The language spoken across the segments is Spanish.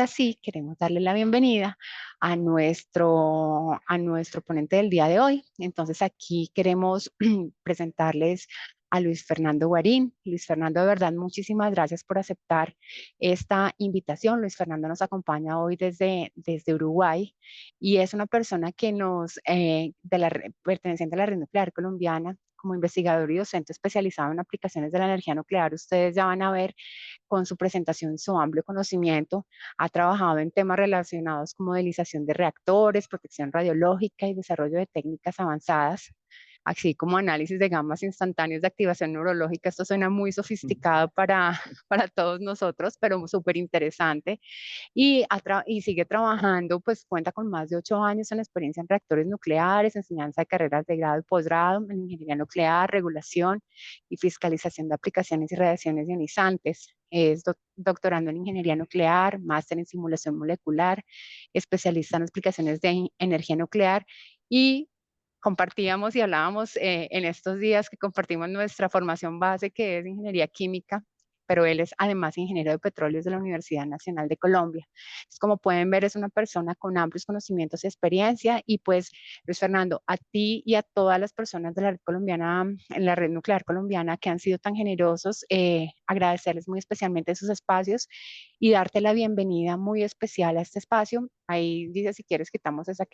esta sí queremos darle la bienvenida a nuestro ponente del día de hoy. Entonces aquí queremos presentarles a Luis Fernando Guarín. Luis Fernando, de verdad, muchísimas gracias por aceptar esta invitación. Luis Fernando nos acompaña hoy desde Uruguay y es una persona que perteneciente a la Red Nuclear Colombiana, como investigador y docente especializado en aplicaciones de la energía nuclear. Ustedes ya van a ver con su presentación su amplio conocimiento. Ha trabajado en temas relacionados como modelización de reactores, protección radiológica y desarrollo de técnicas avanzadas, así como análisis de gamas instantáneos de activación neurológica. Esto suena muy sofisticado para todos nosotros, pero súper interesante. Y sigue trabajando, pues cuenta con más de 8 años en experiencia en reactores nucleares, enseñanza de carreras de grado y posgrado en ingeniería nuclear, regulación y fiscalización de aplicaciones y radiaciones ionizantes. Es doctorando en ingeniería nuclear, máster en simulación molecular, especialista en aplicaciones de energía nuclear y compartíamos y hablábamos en estos días que compartimos nuestra formación base, que es ingeniería química, pero él es además ingeniero de petróleos de la Universidad Nacional de Colombia. Es como pueden ver, es una persona con amplios conocimientos y experiencia. Y pues, Luis Fernando, a ti y a todas las personas de la red colombiana, en la red nuclear colombiana, que han sido tan generosos, agradecerles muy especialmente sus espacios y darte la bienvenida muy especial a este espacio. Ahí dice, si quieres, quitamos esa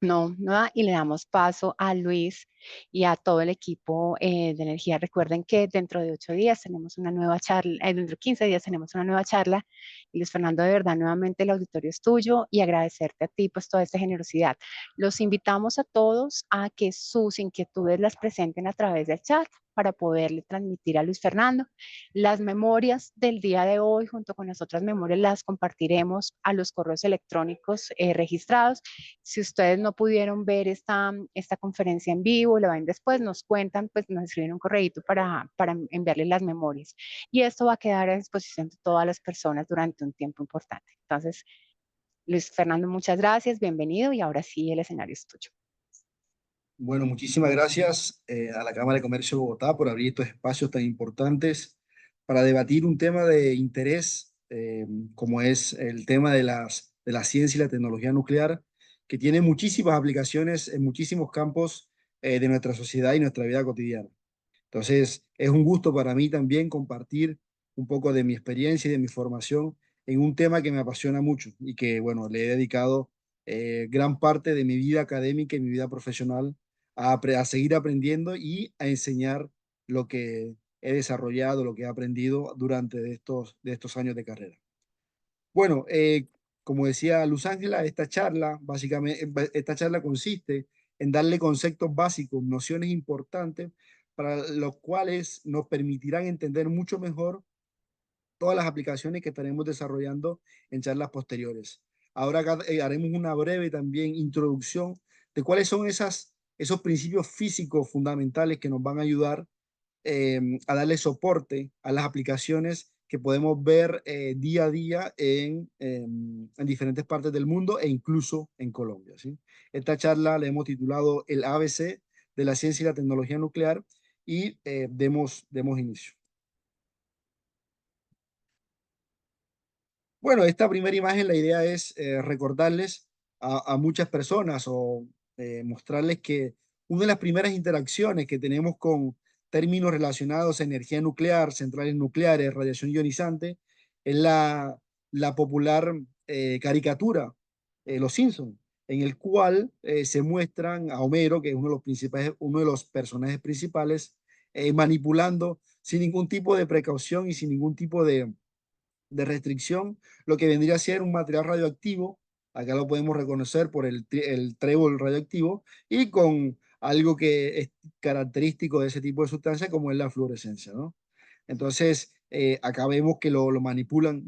no, no da, y le damos paso a Luis y a todo el equipo de energía. Recuerden que dentro de 8 días tenemos una nueva charla, dentro de 15 días tenemos una nueva charla. Y Luis Fernando, de verdad, nuevamente el auditorio es tuyo y agradecerte a ti pues toda esta generosidad. Los invitamos a todos a que sus inquietudes las presenten a través del chat para poderle transmitir a Luis Fernando. Las memorias del día de hoy, junto con las otras memorias, las compartiremos a los correos electrónicos registrados. Si ustedes no pudieron ver esta conferencia en vivo, la ven después, nos cuentan, pues nos escriben un correíto para enviarles las memorias. Y esto va a quedar a disposición de todas las personas durante un tiempo importante. Entonces, Luis Fernando, muchas gracias, bienvenido y ahora sí el escenario es tuyo. Bueno, muchísimas gracias a la Cámara de Comercio de Bogotá por abrir estos espacios tan importantes para debatir un tema de interés como es el tema de la ciencia y la tecnología nuclear, que tiene muchísimas aplicaciones en muchísimos campos de nuestra sociedad y nuestra vida cotidiana. Entonces, es un gusto para mí también compartir un poco de mi experiencia y de mi formación en un tema que me apasiona mucho y que, bueno, le he dedicado gran parte de mi vida académica y mi vida profesional a seguir aprendiendo y a enseñar lo que he desarrollado, lo que he aprendido durante de estos años de carrera. Bueno, como decía Luz Ángela, esta charla, básicamente, esta charla consiste en darle conceptos básicos, nociones importantes, para los cuales nos permitirán entender mucho mejor todas las aplicaciones que estaremos desarrollando en charlas posteriores. Ahora acá, haremos una breve también introducción de cuáles son esos principios físicos fundamentales que nos van a ayudar a darle soporte a las aplicaciones que podemos ver día a día en diferentes partes del mundo e incluso en Colombia, ¿sí? Esta charla la hemos titulado El ABC de la ciencia y la tecnología nuclear y demos inicio. Bueno, esta primera imagen, la idea es recordarles a muchas personas o mostrarles que una de las primeras interacciones que tenemos con términos relacionados a energía nuclear, centrales nucleares, radiación ionizante, es la popular caricatura, Los Simpson, en el cual se muestran a Homero, que es uno de los personajes principales, manipulando sin ningún tipo de precaución y sin ningún tipo de restricción, lo que vendría a ser un material radioactivo. Acá lo podemos reconocer por el trébol radioactivo y con algo que es característico de ese tipo de sustancia, como es la fluorescencia, ¿no? Entonces, acá vemos que lo manipulan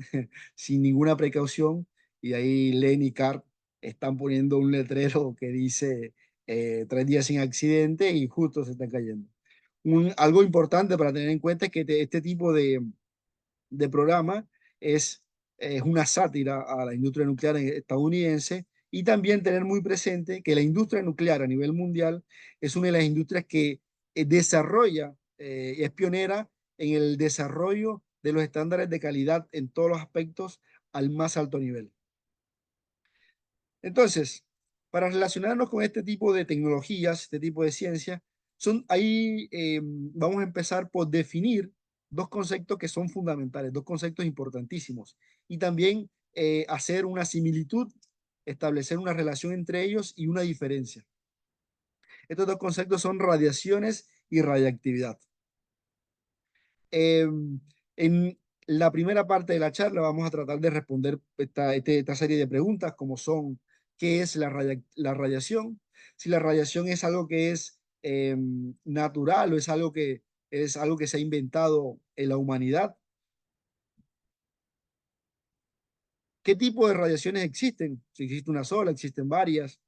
sin ninguna precaución y ahí Len y Carl están poniendo un letrero que dice 3 días sin accidente y justo se están cayendo. Algo importante para tener en cuenta es que este tipo de programa es, es una sátira a la industria nuclear estadounidense y también tener muy presente que la industria nuclear a nivel mundial es una de las industrias que desarrolla y es pionera en el desarrollo de los estándares de calidad en todos los aspectos al más alto nivel. Entonces, para relacionarnos con este tipo de tecnologías, este tipo de ciencia, vamos a empezar por definir dos conceptos que son fundamentales, dos conceptos importantísimos, y también hacer una similitud, establecer una relación entre ellos y una diferencia. Estos dos conceptos son radiaciones y radiactividad. En la primera parte de la charla vamos a tratar de responder esta serie de preguntas, como son: ¿qué es la radiación? Si la radiación es algo que es natural o es algo que se ha inventado en la humanidad. ¿Qué tipo de radiaciones existen? Si existe una sola, existen varias.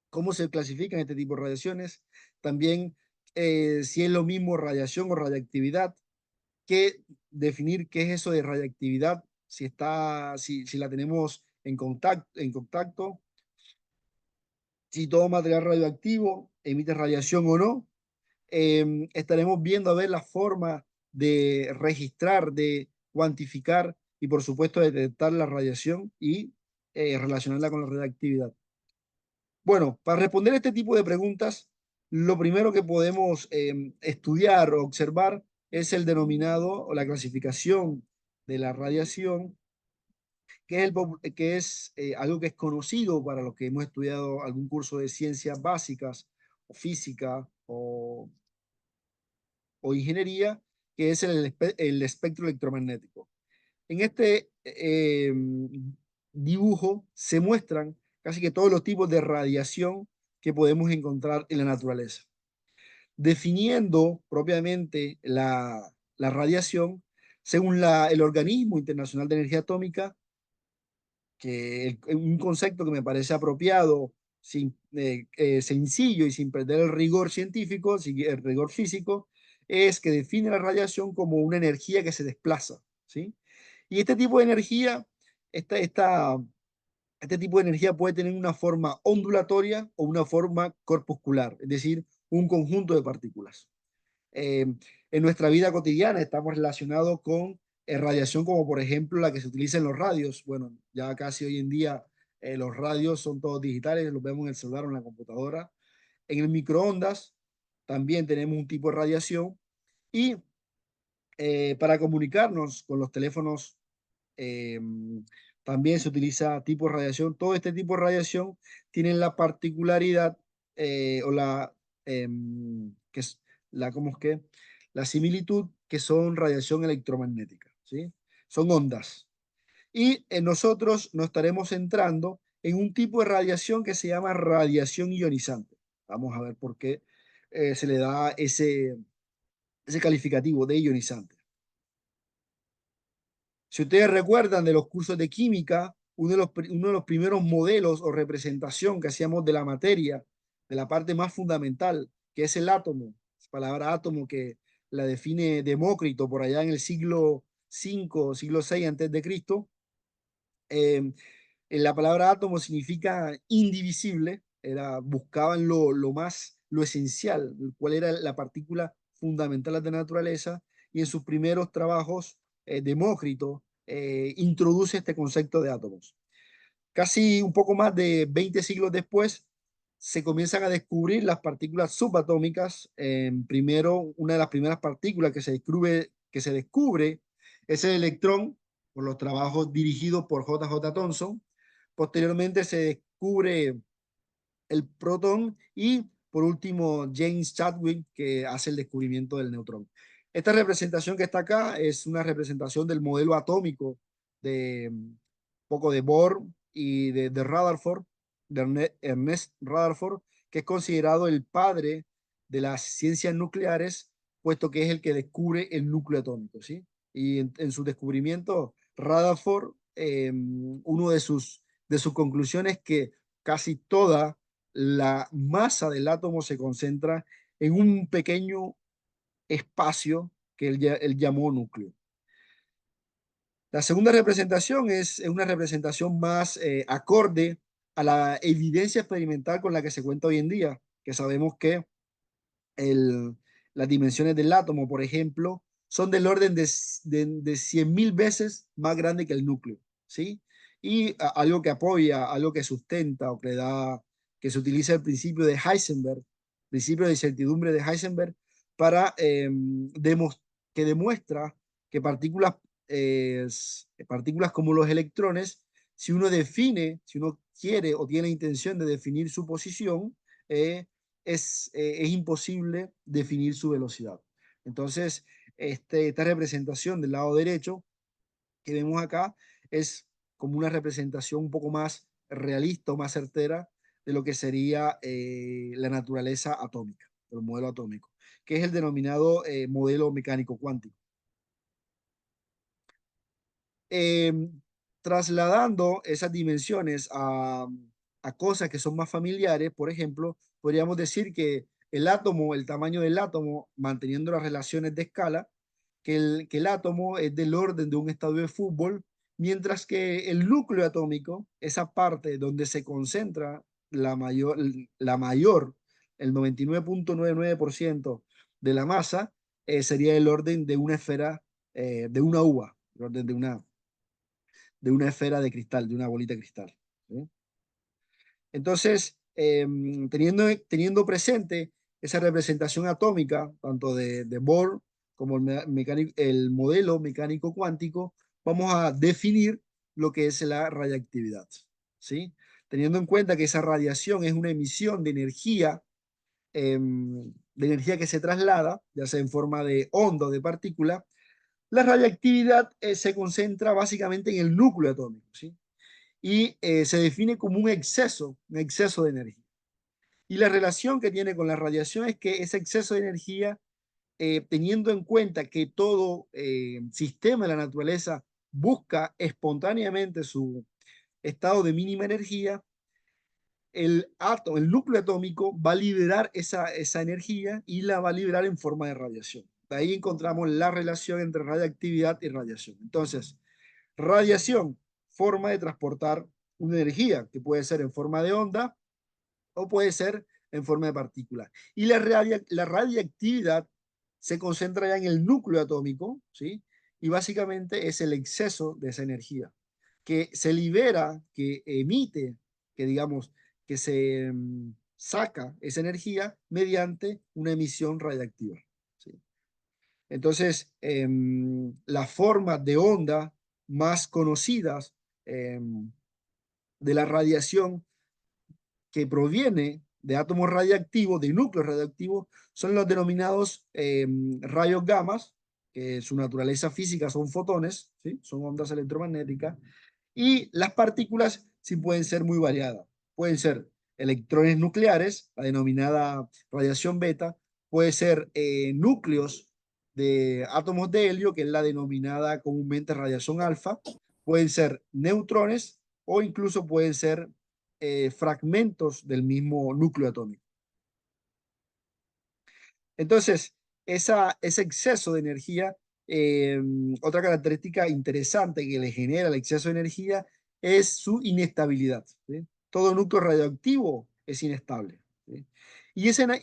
¿Cómo se clasifican este tipo de radiaciones? También si es lo mismo radiación o radiactividad. Definir qué es eso de radiactividad, si la tenemos en contacto, si todo material radioactivo emite radiación o no. Estaremos viendo a ver la forma de registrar, de cuantificar y por supuesto de detectar la radiación y relacionarla con la radiactividad. Bueno, para responder este tipo de preguntas, lo primero que podemos estudiar o observar es el denominado o la clasificación de la radiación, que es algo que es conocido para los que hemos estudiado algún curso de ciencias básicas o física o ingeniería, que es el espectro electromagnético. En este dibujo se muestran casi que todos los tipos de radiación que podemos encontrar en la naturaleza. Definiendo propiamente la radiación, según el Organismo Internacional de Energía Atómica, un concepto que me parece apropiado, sencillo y sin perder el rigor científico, el rigor físico, es que define la radiación como una energía que se desplaza, ¿sí? Y este tipo de energía, esta, esta, este tipo de energía puede tener una forma ondulatoria o una forma corpuscular, es decir, un conjunto de partículas. Eh, en nuestra vida cotidiana estamos relacionados con radiación como por ejemplo la que se utiliza en los radios. Bueno, ya casi hoy en día los radios son todos digitales, los vemos en el celular o en la computadora. En el microondas también tenemos un tipo de radiación y para comunicarnos con los teléfonos eh, también se utiliza tipo de radiación. Todo este tipo de radiación tiene la particularidad o que es ¿cómo es que? La similitud que son radiación electromagnética, ¿sí? Son ondas. Y nosotros nos estaremos centrando en un tipo de radiación que se llama radiación ionizante. Vamos a ver por qué se le da ese calificativo de ionizante. Si ustedes recuerdan de los cursos de química, uno de los primeros modelos o representación que hacíamos de la materia, de la parte más fundamental, que es el átomo, la palabra átomo que la define Demócrito por allá en el siglo V, siglo VI antes de Cristo. La palabra átomo significa indivisible, buscaban lo esencial, cuál era la partícula fundamental de la naturaleza, y en sus primeros trabajos, Demócrito introduce este concepto de átomos. Casi un poco más de 20 siglos después, se comienzan a descubrir las partículas subatómicas. Primero, una de las primeras partículas que se descubre es el electrón, por los trabajos dirigidos por J.J. Thomson. Posteriormente se descubre el protón y por último James Chadwick, que hace el descubrimiento del neutrón. Esta representación que está acá es una representación del modelo atómico de poco de Bohr y de Rutherford, de Ernest Rutherford, que es considerado el padre de las ciencias nucleares, puesto que es el que descubre el núcleo atómico, ¿sí? Y en su descubrimiento, Rutherford, uno de sus conclusiones que casi toda la masa del átomo se concentra en un pequeño espacio que él llamó núcleo. La segunda representación es una representación más acorde a la evidencia experimental con la que se cuenta hoy en día, que sabemos que las dimensiones del átomo, por ejemplo, son del orden de 100.000 veces más grande que el núcleo, ¿sí? Y algo que apoya, algo que sustenta o que da, que se utiliza el principio de Heisenberg, principio de incertidumbre de Heisenberg, para que demuestra que partículas como los electrones, si uno define, si uno quiere o tiene intención de definir su posición, es imposible definir su velocidad. Entonces, esta representación del lado derecho que vemos acá es como una representación un poco más realista o más certera de lo que sería la naturaleza atómica, el modelo atómico, que es el denominado modelo mecánico cuántico. Eh, Trasladando esas dimensiones a cosas que son más familiares, por ejemplo, podríamos decir que el átomo, el tamaño del átomo, manteniendo las relaciones de escala, que el átomo es del orden de un estadio de fútbol, mientras que el núcleo atómico, esa parte donde se concentra la mayor el 99.99% de la masa, sería el orden de una esfera, de una uva, el orden de una esfera de cristal, de una bolita de cristal. ¿Sí? Entonces, teniendo presente esa representación atómica, tanto de Bohr como el modelo mecánico cuántico, vamos a definir lo que es la radiactividad. ¿Sí? Teniendo en cuenta que esa radiación es una emisión de energía que se traslada, ya sea en forma de onda o de partícula, la radiactividad se concentra básicamente en el núcleo atómico, ¿sí? Y se define como un exceso de energía. Y la relación que tiene con la radiación es que ese exceso de energía, teniendo en cuenta que todo sistema de la naturaleza busca espontáneamente su estado de mínima energía, el núcleo atómico va a liberar esa energía y la va a liberar en forma de radiación. De ahí encontramos la relación entre radiactividad y radiación. Entonces, radiación, forma de transportar una energía que puede ser en forma de onda o puede ser en forma de partícula. Y la radiactividad se concentra ya en el núcleo atómico, ¿sí? Y básicamente es el exceso de esa energía que se libera, que emite, que digamos, que se saca esa energía mediante una emisión radiactiva, ¿sí? Entonces, las formas de onda más conocidas de la radiación que proviene de átomos radiactivos, de núcleos radiactivos, son los denominados rayos gamas, que su naturaleza física son fotones, ¿sí? Son ondas electromagnéticas, y las partículas sí pueden ser muy variadas. Pueden ser electrones nucleares, la denominada radiación beta, puede ser núcleos de átomos de helio, que es la denominada comúnmente radiación alfa, pueden ser neutrones o incluso pueden ser fragmentos del mismo núcleo atómico. Entonces, ese exceso de energía, otra característica interesante que le genera el exceso de energía es su inestabilidad, ¿sí? Todo núcleo radioactivo es inestable, ¿sí? Y esa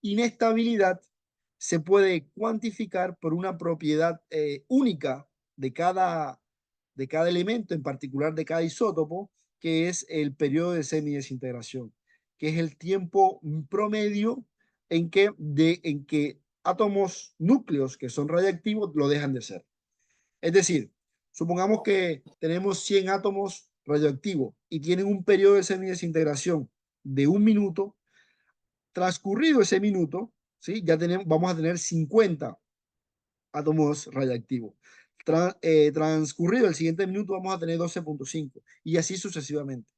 inestabilidad se puede cuantificar por una propiedad única de cada elemento, en particular de cada isótopo, que es el periodo de semidesintegración, que es el tiempo promedio en que átomos núcleos que son radiactivos lo dejan de ser. Es decir, supongamos que tenemos 100 átomos radioactivos y tienen un periodo de semidesintegración de 1 minuto. Transcurrido ese minuto, ¿sí? Vamos a tener 50 átomos radiactivos. Transcurrido el siguiente minuto vamos a tener 12.5 y así sucesivamente.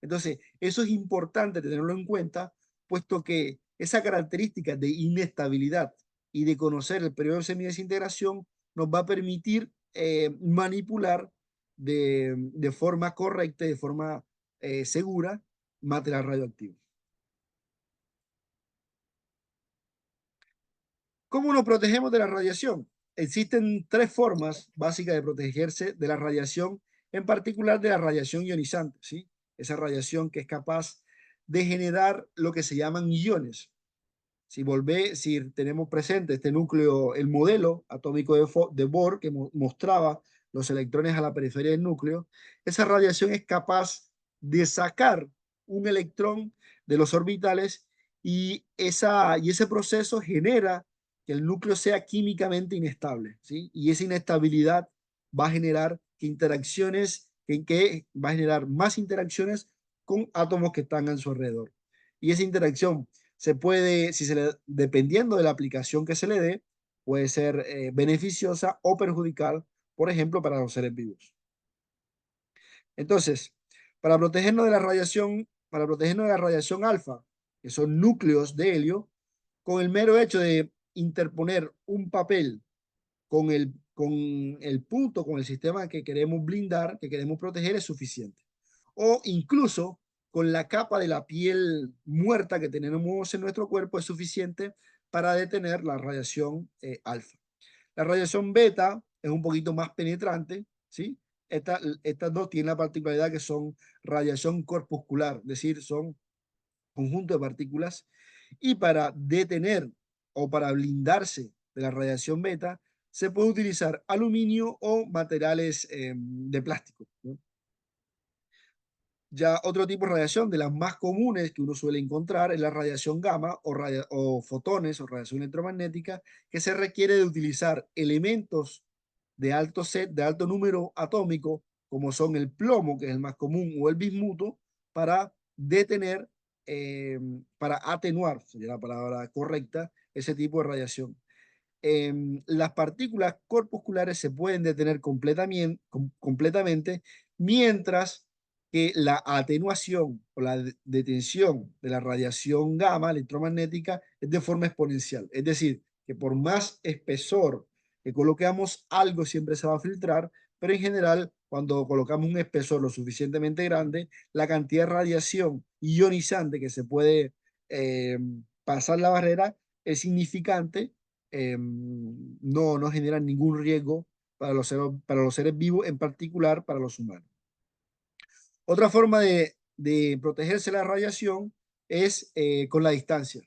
Entonces, eso es importante tenerlo en cuenta, puesto que esa característica de inestabilidad y de conocer el periodo de semidesintegración nos va a permitir manipular de forma correcta, de forma segura, material radioactivo. ¿Cómo nos protegemos de la radiación? Existen tres formas básicas de protegerse de la radiación, en particular de la radiación ionizante, ¿sí? Esa radiación que es capaz de generar lo que se llaman iones. Si tenemos presente este núcleo, el modelo atómico de Bohr que mostraba los electrones a la periferia del núcleo, esa radiación es capaz de sacar un electrón de los orbitales y ese proceso genera que el núcleo sea químicamente inestable, ¿sí? Y esa inestabilidad va a generar que va a generar más interacciones con átomos que están a su alrededor. Y esa interacción se puede, dependiendo de la aplicación que se le dé, puede ser beneficiosa o perjudicial, por ejemplo, para los seres vivos. Entonces, para protegernos de la radiación alfa, que son núcleos de helio, con el mero hecho de interponer un papel con el punto, con el sistema que queremos blindar, que queremos proteger, es suficiente. O incluso con la capa de la piel muerta que tenemos en nuestro cuerpo es suficiente para detener la radiación alfa. La radiación beta es un poquito más penetrante, ¿sí? Estas dos tienen la particularidad que son radiación corpuscular, es decir, son conjunto de partículas, y para detener o para blindarse de la radiación beta, se puede utilizar aluminio o materiales de plástico, ¿no? Ya otro tipo de radiación, de las más comunes que uno suele encontrar, es la radiación gamma o fotones o radiación electromagnética, que se requiere de utilizar elementos de alto número atómico, como son el plomo, que es el más común, o el bismuto, para detener, para atenuar, sería la palabra correcta, ese tipo de radiación. Las partículas corpusculares se pueden detener completamente, mientras que la atenuación o la detención de la radiación gamma electromagnética es de forma exponencial. Es decir, que por más espesor que coloquemos, algo siempre se va a filtrar, pero en general, cuando colocamos un espesor lo suficientemente grande, la cantidad de radiación ionizante que se puede eh, pasar la barrera es significante. No generan ningún riesgo para los seres vivos, en particular para los humanos. Otra forma de protegerse de la radiación es con la distancia.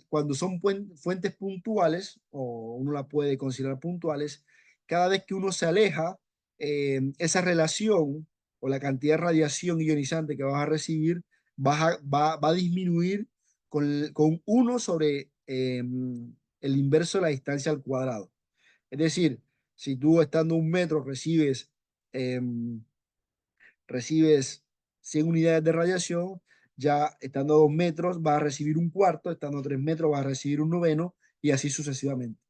Cuando son fuentes puntuales, o uno la puede considerar puntuales, cada vez que uno se aleja, esa relación o la cantidad de radiación ionizante que vas a recibir va a disminuir con 1 sobre el inverso de la distancia al cuadrado. Es decir, si tú estando a 1 metro recibes 100 unidades de radiación, ya estando a 2 metros vas a recibir un cuarto, estando a 3 metros vas a recibir un noveno y así sucesivamente.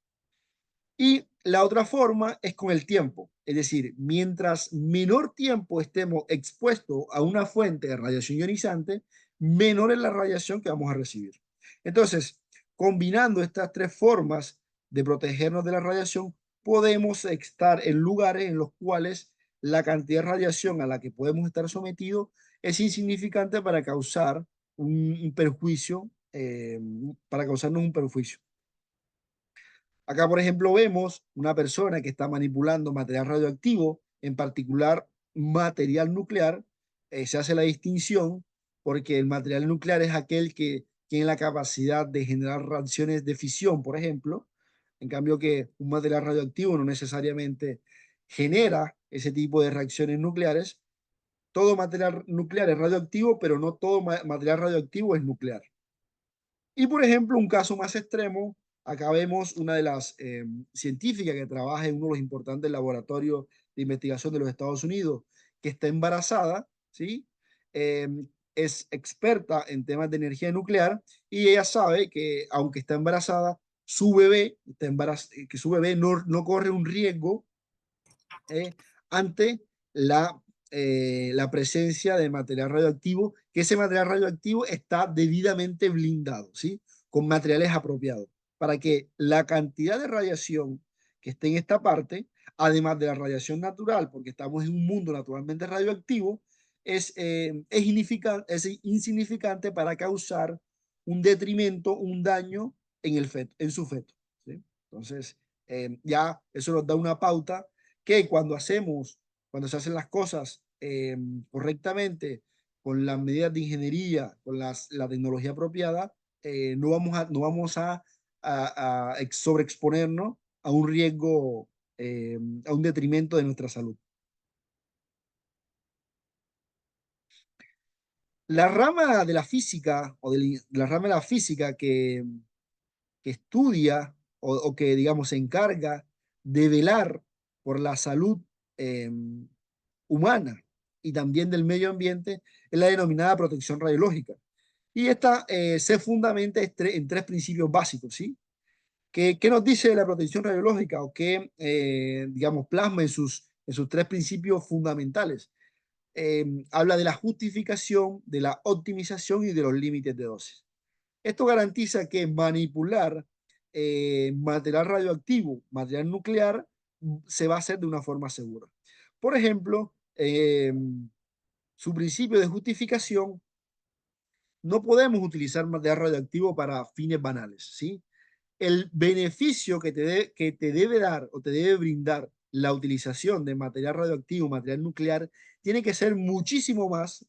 Y la otra forma es con el tiempo, es decir, mientras menor tiempo estemos expuestos a una fuente de radiación ionizante, menor es la radiación que vamos a recibir. Entonces, combinando estas tres formas de protegernos de la radiación, podemos estar en lugares en los cuales la cantidad de radiación a la que podemos estar sometidos es insignificante para causar un perjuicio, para causarnos un perjuicio. Acá, por ejemplo, vemos una persona que está manipulando material radioactivo, en particular material nuclear. Se hace la distinción porque el material nuclear es aquel que tiene la capacidad de generar reacciones de fisión, por ejemplo. En cambio que un material radioactivo no necesariamente genera ese tipo de reacciones nucleares. Todo material nuclear es radioactivo, pero no todo material radioactivo es nuclear. Y por ejemplo, un caso más extremo, acá vemos una de las científicas que trabaja en uno de los importantes laboratorios de investigación de los Estados Unidos, que está embarazada, ¿sí? Eh, es experta en temas de energía nuclear y ella sabe que aunque está embarazada, que su bebé no corre un riesgo ante la presencia de material radioactivo, que ese material radioactivo está debidamente blindado, ¿sí? Con materiales apropiados, para que la cantidad de radiación que esté en esta parte, además de la radiación natural, porque estamos en un mundo naturalmente radioactivo, es insignificante para causar un detrimento, un daño en su feto, ¿sí? Entonces, ya eso nos da una pauta que cuando se hacen las cosas correctamente, con las medidas de ingeniería, con la tecnología apropiada, no vamos a sobreexponernos a un riesgo a un detrimento de nuestra salud. La rama de la física, o la rama de la física que estudia o que, digamos, se encarga de velar por la salud eh, humana y también del medio ambiente, es la denominada protección radiológica. Y esta se fundamenta en tres principios básicos, ¿sí? ¿Qué nos dice la protección radiológica o qué, digamos, plasma en sus tres principios fundamentales? Habla de la justificación, de la optimización y de los límites de dosis. Esto garantiza que manipular material radioactivo, material nuclear, se va a hacer de una forma segura. Por ejemplo, su principio de justificación: no podemos utilizar material radioactivo para fines banales, ¿sí? El beneficio que te debe dar o te debe brindar la utilización de material radioactivo, material nuclear, tiene que ser muchísimo más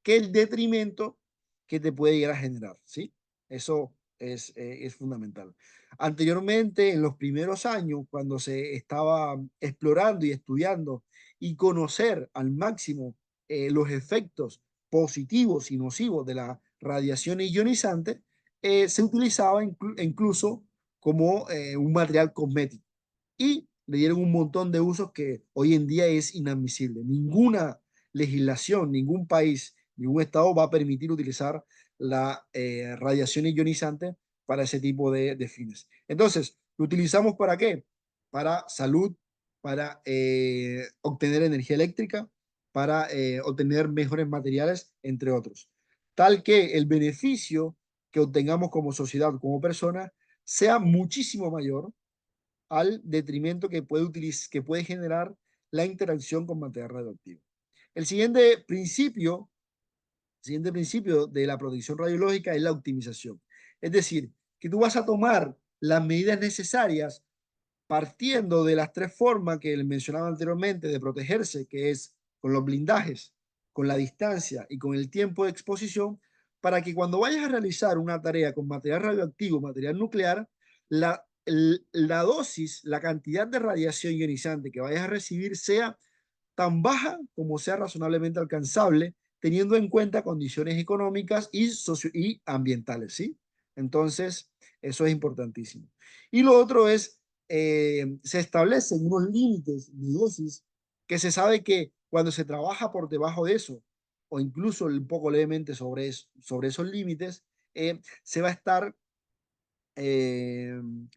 que el detrimento que te puede llegar a generar, ¿sí? Eso es fundamental. Anteriormente, en los primeros años, cuando se estaba explorando y estudiando y conocer al máximo los efectos positivos y nocivos de la radiación ionizante, se utilizaba incluso como un material cosmético y le dieron un montón de usos que hoy en día es inadmisible. Ninguna legislación, ningún país, ningún estado va a permitir utilizar la radiación ionizante para ese tipo de fines. Entonces, ¿lo utilizamos para qué? Para salud, para obtener energía eléctrica, para obtener mejores materiales, entre otros. Tal que el beneficio que obtengamos como sociedad, como persona, sea muchísimo mayor al detrimento que puede generar la interacción con material radioactivo. El siguiente principio de la protección radiológica es la optimización. Es decir, que tú vas a tomar las medidas necesarias partiendo de las tres formas que mencionaba anteriormente de protegerse, que es con los blindajes, con la distancia y con el tiempo de exposición, para que cuando vayas a realizar una tarea con material radioactivo, material nuclear, la dosis, la cantidad de radiación ionizante que vayas a recibir sea tan baja como sea razonablemente alcanzable, teniendo en cuenta condiciones económicas y ambientales, ¿sí? Entonces, eso es importantísimo. Y lo otro es, se establecen unos límites de dosis que se sabe que cuando se trabaja por debajo de eso, o incluso un poco levemente sobre esos límites, se va a estar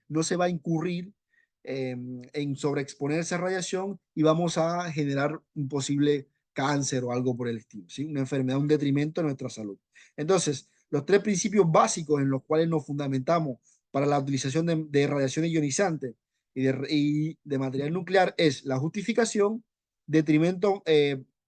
no se va a incurrir en sobreexponerse a radiación y vamos a generar un posible cáncer o algo por el estilo, ¿sí? Una enfermedad, un detrimento de nuestra salud. Entonces, los tres principios básicos en los cuales nos fundamentamos para la utilización de radiación ionizante y de material nuclear es la justificación, detrimento,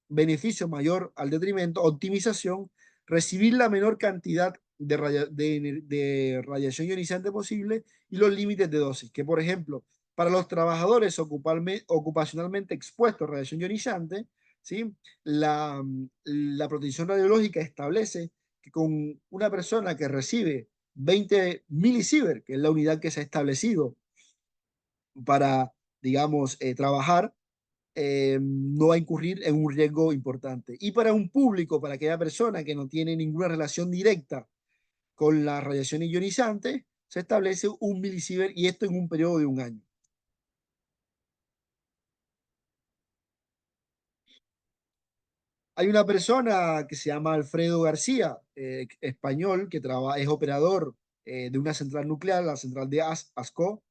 beneficio mayor al detrimento, optimización, recibir la menor cantidad de radiación ionizante posible y los límites de dosis, que por ejemplo, para los trabajadores ocupacionalmente expuestos a radiación ionizante, ¿sí? La protección radiológica establece que con una persona que recibe 20 milisievert, que es la unidad que se ha establecido para, digamos, trabajar, no va a incurrir en un riesgo importante. Y para un público, para aquella persona que no tiene ninguna relación directa con la radiación ionizante, se establece un milisievert y esto en un periodo de un año. Hay una persona que se llama Alfredo García, español, que es operador de una central nuclear, la central de ASCO.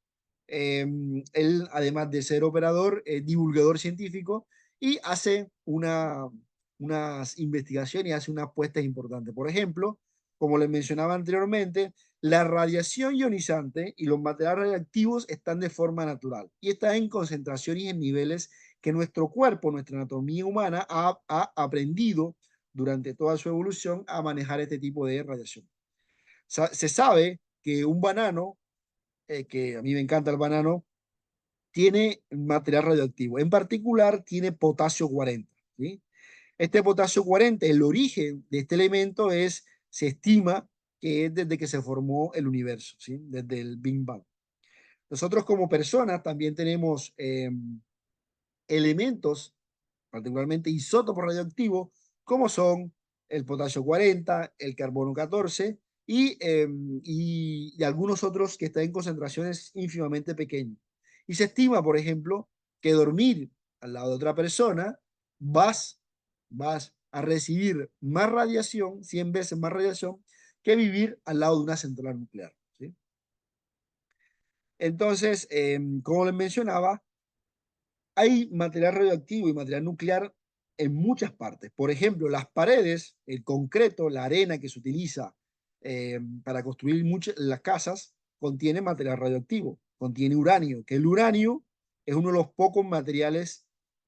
Él, además de ser operador, es divulgador científico y hace unas investigaciones y hace unas apuestas importantes. Por ejemplo, como les mencionaba anteriormente, la radiación ionizante y los materiales radiactivos están de forma natural y están en concentraciones y en niveles que nuestro cuerpo, nuestra anatomía humana ha aprendido durante toda su evolución a manejar este tipo de radiación. Se sabe que un banano, que a mí me encanta el banano, tiene material radioactivo. En particular, tiene potasio 40, ¿sí? Este potasio 40, el origen de este elemento se estima que es desde que se formó el universo, ¿sí? Desde el Big Bang. Nosotros como personas también tenemos elementos, particularmente isótopos radioactivos, como son el potasio 40, el carbono 14 y algunos otros que están en concentraciones ínfimamente pequeñas. Y se estima, por ejemplo, que dormir al lado de otra persona vas a recibir más radiación, 100 veces más radiación, que vivir al lado de una central nuclear. ¿Sí? Entonces, como les mencionaba, hay material radioactivo y material nuclear en muchas partes. Por ejemplo, las paredes, el concreto, la arena que se utiliza para construir las casas, contiene material radioactivo, contiene uranio, que el uranio es uno de los pocos materiales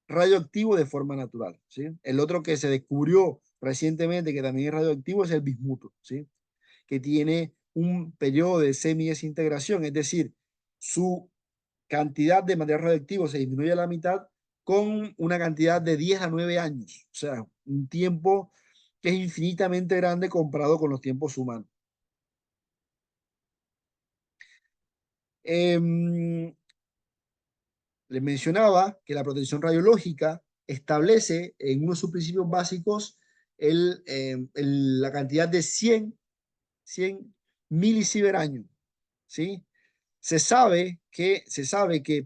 radioactivos de forma natural. ¿Sí? El otro que se descubrió recientemente que también es radioactivo es el bismuto, ¿sí? Que tiene un periodo de semidesintegración, es decir, su cantidad de material radioactivo se disminuye a la mitad con una cantidad de 10 a 9 años, o sea, un tiempo que es infinitamente grande comparado con los tiempos humanos. Les mencionaba que la protección radiológica establece en uno de sus principios básicos la cantidad de 100 milisievert año, ¿sí? Se sabe que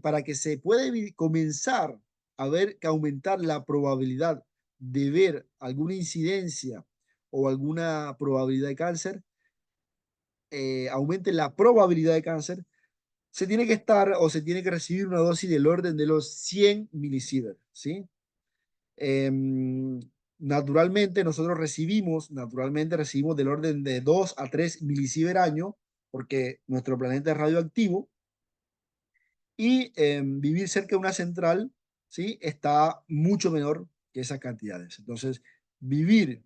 para que se pueda comenzar a ver que aumentar la probabilidad de ver alguna incidencia o alguna probabilidad de cáncer, aumente la probabilidad de cáncer, se tiene que estar o se tiene que recibir una dosis del orden de los 100 milisievert, ¿sí? Naturalmente recibimos del orden de 2 a 3 milisievert año, porque nuestro planeta es radioactivo, y vivir cerca de una central, ¿sí? Está mucho menor que esas cantidades. Entonces, vivir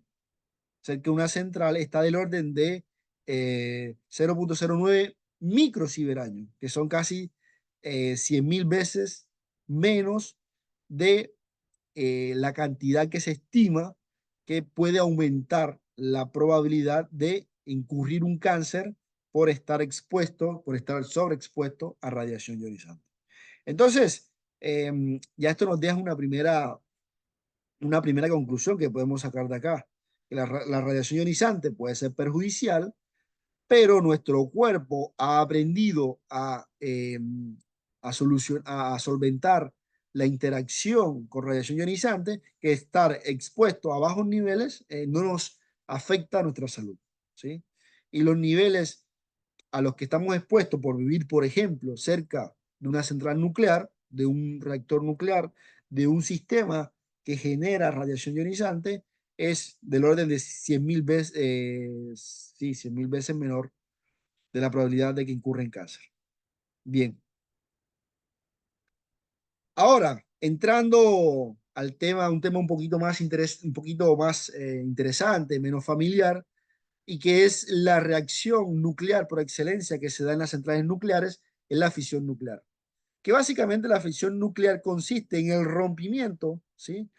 cerca de una central está del orden de 0,09 microsievert que son casi 100.000 veces menos de la cantidad que se estima que puede aumentar la probabilidad de incurrir un cáncer por estar sobreexpuesto a radiación ionizante. Entonces, ya esto nos deja una primera conclusión que podemos sacar de acá. Que la radiación ionizante puede ser perjudicial, pero nuestro cuerpo ha aprendido a solventar la interacción con radiación ionizante, que estar expuesto a bajos niveles no nos afecta a nuestra salud, ¿sí? Y los niveles a los que estamos expuestos por vivir, por ejemplo, cerca de una central nuclear, de un reactor nuclear, de un sistema que genera radiación ionizante, es del orden de 100.000 veces, sí, 100.000 veces menor de la probabilidad de que incurra en cáncer. Bien. Ahora, entrando al tema, un tema un poquito más interesante, menos familiar, y que es la reacción nuclear por excelencia que se da en las centrales nucleares, es la fisión nuclear. Que básicamente la fisión nuclear consiste en el rompimiento, ¿sí?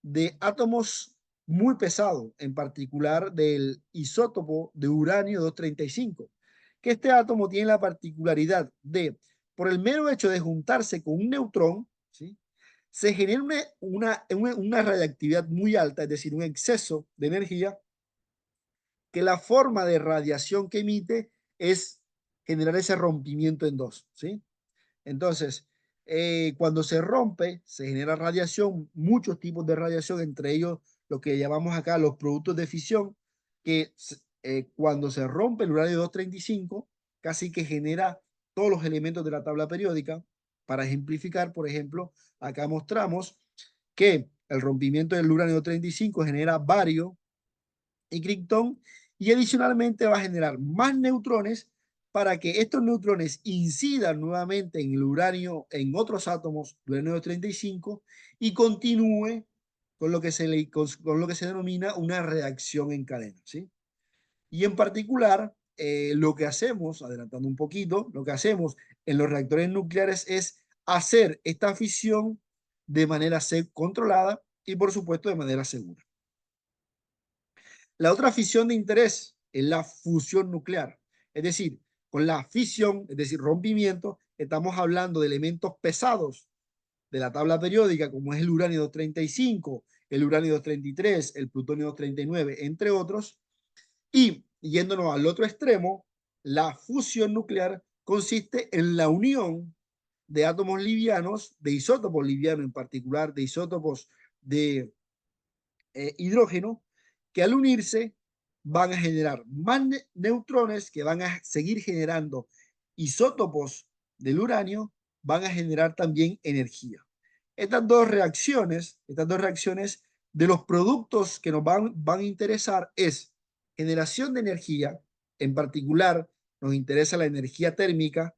De átomos muy pesados, en particular del isótopo de uranio 235, que este átomo tiene la particularidad de, por el mero hecho de juntarse con un neutrón, ¿sí? Se genera una radiactividad muy alta, es decir, un exceso de energía, que la forma de radiación que emite es generar ese rompimiento en dos, ¿sí? Entonces, cuando se rompe, se genera radiación, muchos tipos de radiación, entre ellos lo que llamamos acá los productos de fisión, que cuando se rompe el uranio 235, casi que genera todos los elementos de la tabla periódica. Para ejemplificar, por ejemplo, acá mostramos que el rompimiento del uranio 235 genera bario y criptón, y adicionalmente va a generar más neutrones para que estos neutrones incidan nuevamente en el uranio, en otros átomos del uranio 235 y continúe con lo que se denomina una reacción en cadena, ¿sí? Y en particular, lo que hacemos, adelantando un poquito, lo que hacemos en los reactores nucleares es hacer esta fisión de manera controlada y, por supuesto, de manera segura. La otra fisión de interés es la fusión nuclear, es decir, con la fisión, es decir, rompimiento, estamos hablando de elementos pesados de la tabla periódica, como es el uranio 235, el uranio 233, el plutonio 239, entre otros. Y yéndonos al otro extremo, la fusión nuclear consiste en la unión de átomos livianos, de isótopos livianos en particular, de isótopos de hidrógeno, que al unirse van a generar más neutrones que van a seguir generando isótopos del uranio, van a generar también energía. Estas dos reacciones de los productos que nos van a interesar es generación de energía, en particular nos interesa la energía térmica,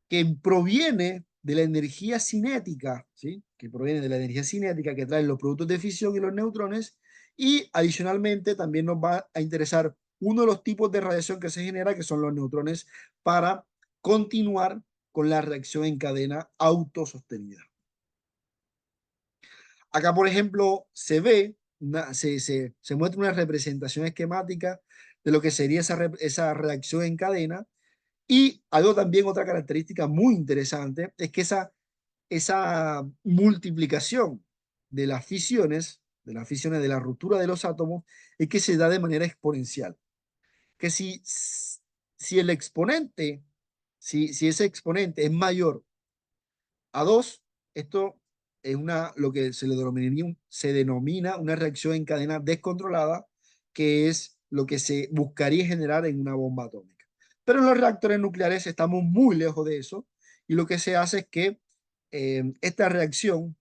que proviene de la energía cinética, ¿sí? Que proviene de la energía cinética que traen los productos de fisión y los neutrones, y adicionalmente también nos va a interesar uno de los tipos de radiación que se genera, que son los neutrones, para continuar con la reacción en cadena autosostenida. Acá, por ejemplo, se ve, se muestra una representación esquemática de lo que sería esa reacción en cadena. Y algo también, otra característica muy interesante, es que esa multiplicación de las fisiones, de la ruptura de los átomos, es que se da de manera exponencial. Que si el exponente, si ese exponente es mayor a 2, esto es lo que se denomina una reacción en cadena descontrolada, que es lo que se buscaría generar en una bomba atómica. Pero en los reactores nucleares estamos muy lejos de eso, y lo que se hace es que esta reacción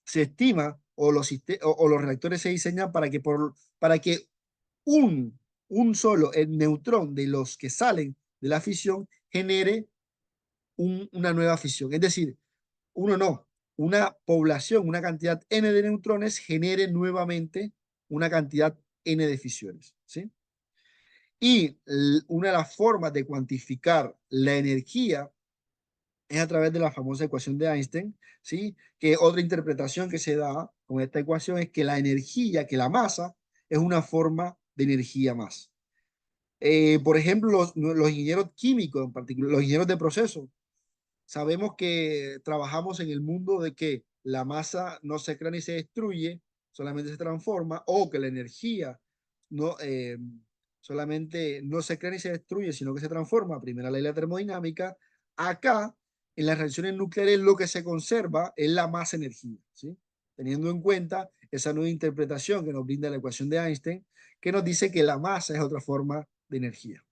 se estima, o los reactores se diseñan para que un solo el neutrón de los que salen de la fisión genere una nueva fisión. Es decir, una población, una cantidad n de neutrones genere nuevamente una cantidad n de fisiones, ¿sí? Y una de las formas de cuantificar la energía es a través de la famosa ecuación de Einstein, ¿sí? Que otra interpretación que se da con esta ecuación es que la energía, que la masa, es una forma de energía más. Por ejemplo, los ingenieros químicos, en particular, los ingenieros de proceso, sabemos que trabajamos en el mundo de que la masa no se crea ni se destruye, solamente se transforma, o que la energía no, solamente no se crea ni se destruye, sino que se transforma. Primera ley de la termodinámica. Acá, en las reacciones nucleares, lo que se conserva es la masa energía, ¿sí? Teniendo en cuenta esa nueva interpretación que nos brinda la ecuación de Einstein, que nos dice que la masa es otra forma de energía.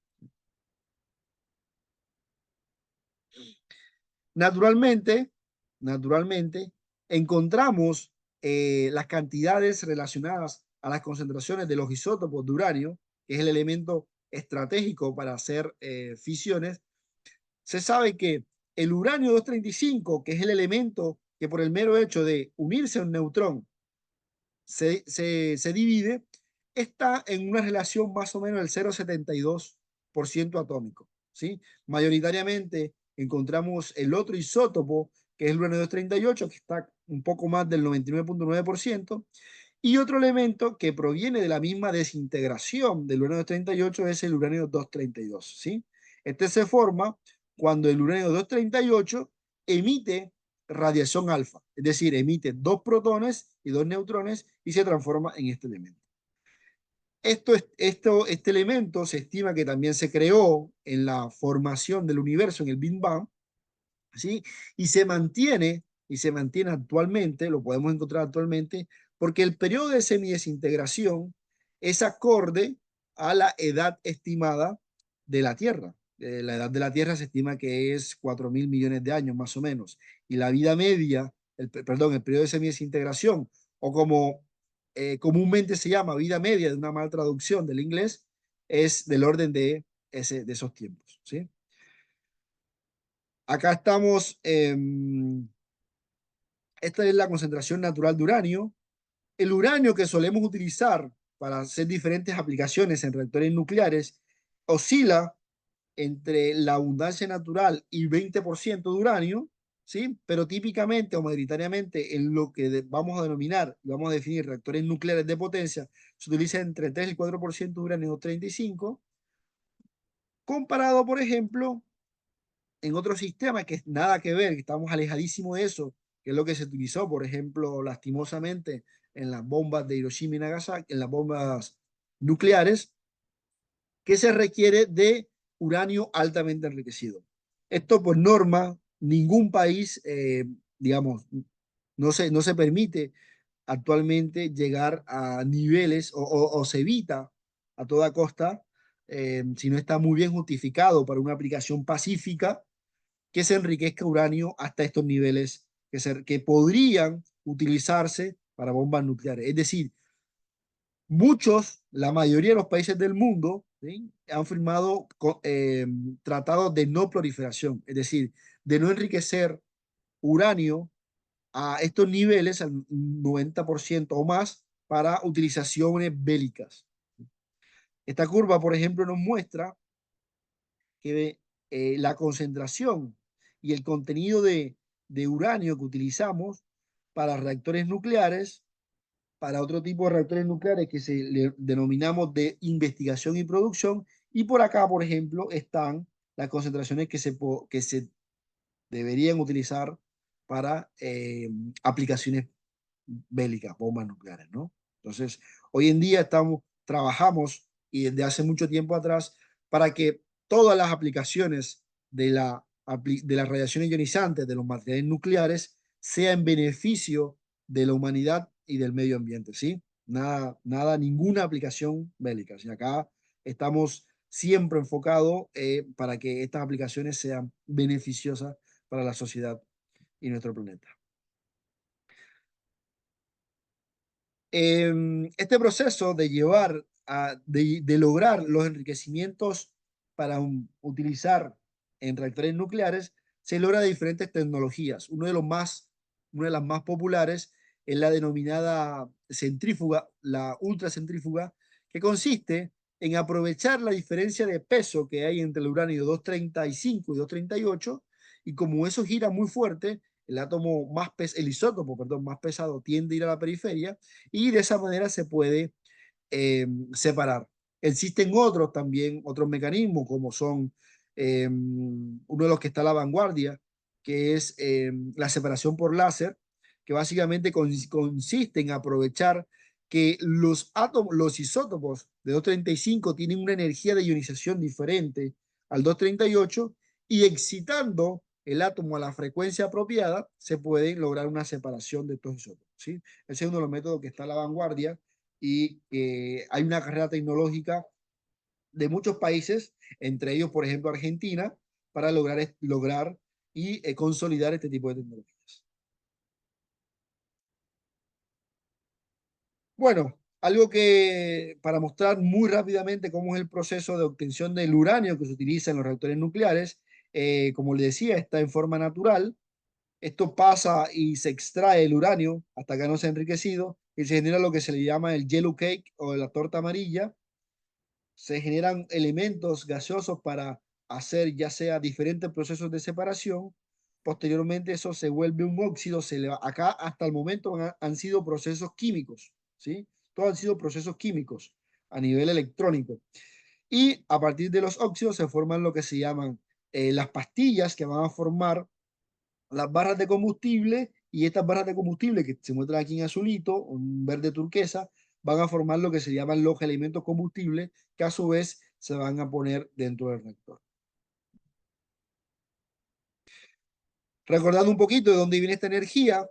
Naturalmente, naturalmente, encontramos las cantidades relacionadas a las concentraciones de los isótopos de uranio, que es el elemento estratégico para hacer fisiones. Se sabe que el uranio 235, que es el elemento que por el mero hecho de unirse a un neutrón se divide, está en una relación más o menos del 0,72% atómico, ¿sí? Mayoritariamente encontramos el otro isótopo, que es el uranio 238, que está un poco más del 99,9%, y otro elemento que proviene de la misma desintegración del uranio 238 es el uranio 232, ¿sí? Este se forma cuando el uranio 238 emite radiación alfa, es decir, emite dos protones y dos neutrones y se transforma en este elemento. Este elemento se estima que también se creó en la formación del universo, en el Big Bang, ¿sí? Y se mantiene actualmente, lo podemos encontrar actualmente, porque el periodo de semidesintegración es acorde a la edad estimada de la Tierra. La edad de la Tierra se estima que es 4.000 millones de años, más o menos. Y la vida media, el periodo de semidesintegración, o como comúnmente se llama vida media, de una mala traducción del inglés, es del orden de esos tiempos, ¿sí? Acá estamos, esta es la concentración natural de uranio. El uranio que solemos utilizar para hacer diferentes aplicaciones en reactores nucleares oscila entre la abundancia natural y 20% de uranio, ¿sí? Pero típicamente o mayoritariamente en lo que vamos a denominar, vamos a definir reactores nucleares de potencia, se utiliza entre 3 y 4% de uranio 35, comparado, por ejemplo, en otro sistema que es nada que ver, que estamos alejadísimos de eso, que es lo que se utilizó, por ejemplo, lastimosamente en las bombas de Hiroshima y Nagasaki, en las bombas nucleares, que se requiere de uranio altamente enriquecido. Esto por norma, ningún país, digamos, no se permite actualmente llegar a niveles o se evita a toda costa, si no está muy bien justificado para una aplicación pacífica, que se enriquezca uranio hasta estos niveles que podrían utilizarse para bombas nucleares. Es decir, la mayoría de los países del mundo, ¿sí?, han firmado tratados de no proliferación, es decir, de no enriquecer uranio a estos niveles, al 90% o más, para utilizaciones bélicas. Esta curva, por ejemplo, nos muestra que la concentración y el contenido de uranio que utilizamos para reactores nucleares, para otro tipo de reactores nucleares que le denominamos de investigación y producción, y por acá, por ejemplo, están las concentraciones que se deberían utilizar para aplicaciones bélicas, bombas nucleares, ¿no? Entonces, hoy en día trabajamos y desde hace mucho tiempo atrás para que todas las aplicaciones de las radiaciones ionizantes de los materiales nucleares sea en beneficio de la humanidad y del medio ambiente, ¿sí? Ninguna aplicación bélica. Y acá estamos siempre enfocados para que estas aplicaciones sean beneficiosas para la sociedad y nuestro planeta. Este proceso de de lograr los enriquecimientos para utilizar en reactores nucleares se logra de diferentes tecnologías. Una de las más populares es la denominada centrífuga, la ultracentrífuga, que consiste en aprovechar la diferencia de peso que hay entre el uranio 235 y 238, y como eso gira muy fuerte, el isótopo, perdón, más pesado tiende a ir a la periferia, y de esa manera se puede separar. Existen otros también, otros mecanismos, como son uno de los que está a la vanguardia, que es la separación por láser, que básicamente consiste en aprovechar que los isótopos de 235 tienen una energía de ionización diferente al 238, y excitando el átomo a la frecuencia apropiada, se puede lograr una separación de estos isótopos, ¿sí? Ese es uno de los métodos que está a la vanguardia, y hay una carrera tecnológica de muchos países, entre ellos, por ejemplo, Argentina, para lograr y consolidar este tipo de tecnologías. Bueno, algo que para mostrar muy rápidamente cómo es el proceso de obtención del uranio que se utiliza en los reactores nucleares, como les decía, está en forma natural. Esto pasa y se extrae el uranio hasta que no se ha enriquecido y se genera lo que se le llama el yellow cake o la torta amarilla. Se generan elementos gaseosos para hacer ya sea diferentes procesos de separación. Posteriormente eso se vuelve un óxido. Acá hasta el momento han sido procesos químicos, ¿sí? Todos han sido procesos químicos a nivel electrónico. Y a partir de los óxidos se forman lo que se llaman las pastillas que van a formar las barras de combustible, y estas barras de combustible que se muestran aquí en azulito, un verde turquesa, van a formar lo que se llaman los elementos combustibles, que a su vez se van a poner dentro del reactor. Recordando un poquito de dónde viene esta energía,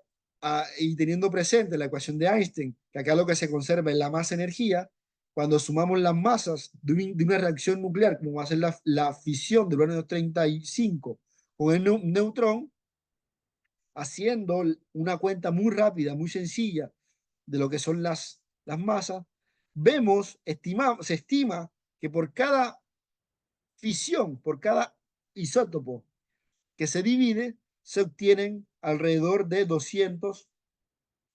y teniendo presente la ecuación de Einstein, que acá lo que se conserva es la masa energía, cuando sumamos las masas de una reacción nuclear, como va a ser la fisión del uranio 35 con el neutrón, haciendo una cuenta muy rápida, muy sencilla de lo que son las masas, se estima que por cada fisión, por cada isótopo que se divide, se obtienen alrededor de 200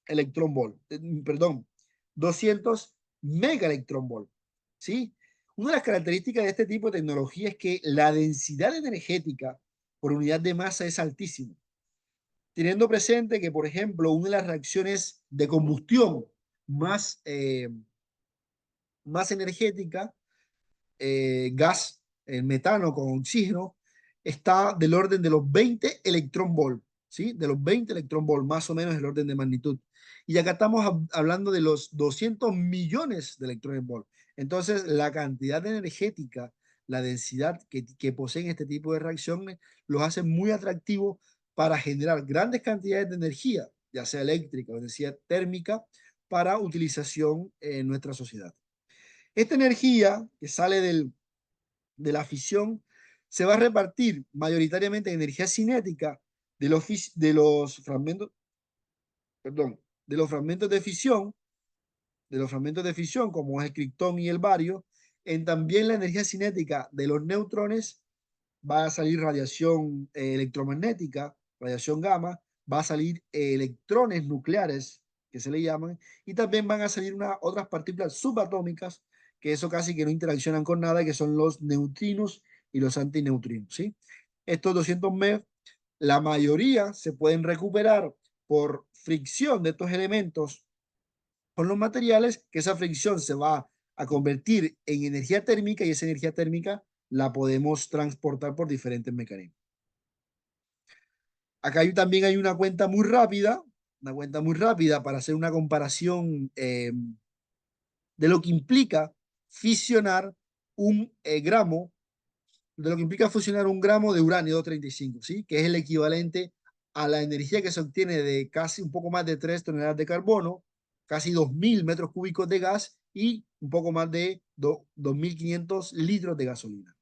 electronvolt, perdón, 200 megaelectronvolt, ¿sí? Una de las características de este tipo de tecnología es que la densidad energética por unidad de masa es altísima, teniendo presente que, por ejemplo, una de las reacciones de combustión más, más energética, gas, el metano con oxígeno, está del orden de los 20 electronvolt, ¿sí? De los 20 electronvolt, más o menos el orden de magnitud. Y acá estamos hablando de los 200 millones de electrones volt. Entonces, la cantidad energética, la densidad que poseen este tipo de reacciones, los hace muy atractivos para generar grandes cantidades de energía, ya sea eléctrica o energía térmica, para utilización en nuestra sociedad. Esta energía que sale de la fisión se va a repartir mayoritariamente en energía cinética de los fragmentos, perdón, de los fragmentos de fisión, como es el criptón y el bario. En también la energía cinética de los neutrones va a salir radiación electromagnética, radiación gamma, va a salir electrones nucleares, que se le llaman, y también van a salir otras partículas subatómicas, que eso casi que no interaccionan con nada, que son los neutrinos y los antineutrinos, ¿sí? Estos 200 MeV, la mayoría se pueden recuperar por fricción de estos elementos con los materiales, que esa fricción se va a convertir en energía térmica y esa energía térmica la podemos transportar por diferentes mecanismos. Acá también hay una cuenta muy rápida para hacer una comparación de lo que implica fisionar un gramo, de lo que implica fusionar un gramo de uranio 235, ¿sí? Que es el equivalente a la energía que se obtiene de casi un poco más de 3 toneladas de carbono, casi 2.000 metros cúbicos de gas y un poco más de 2.500 litros de gasolina.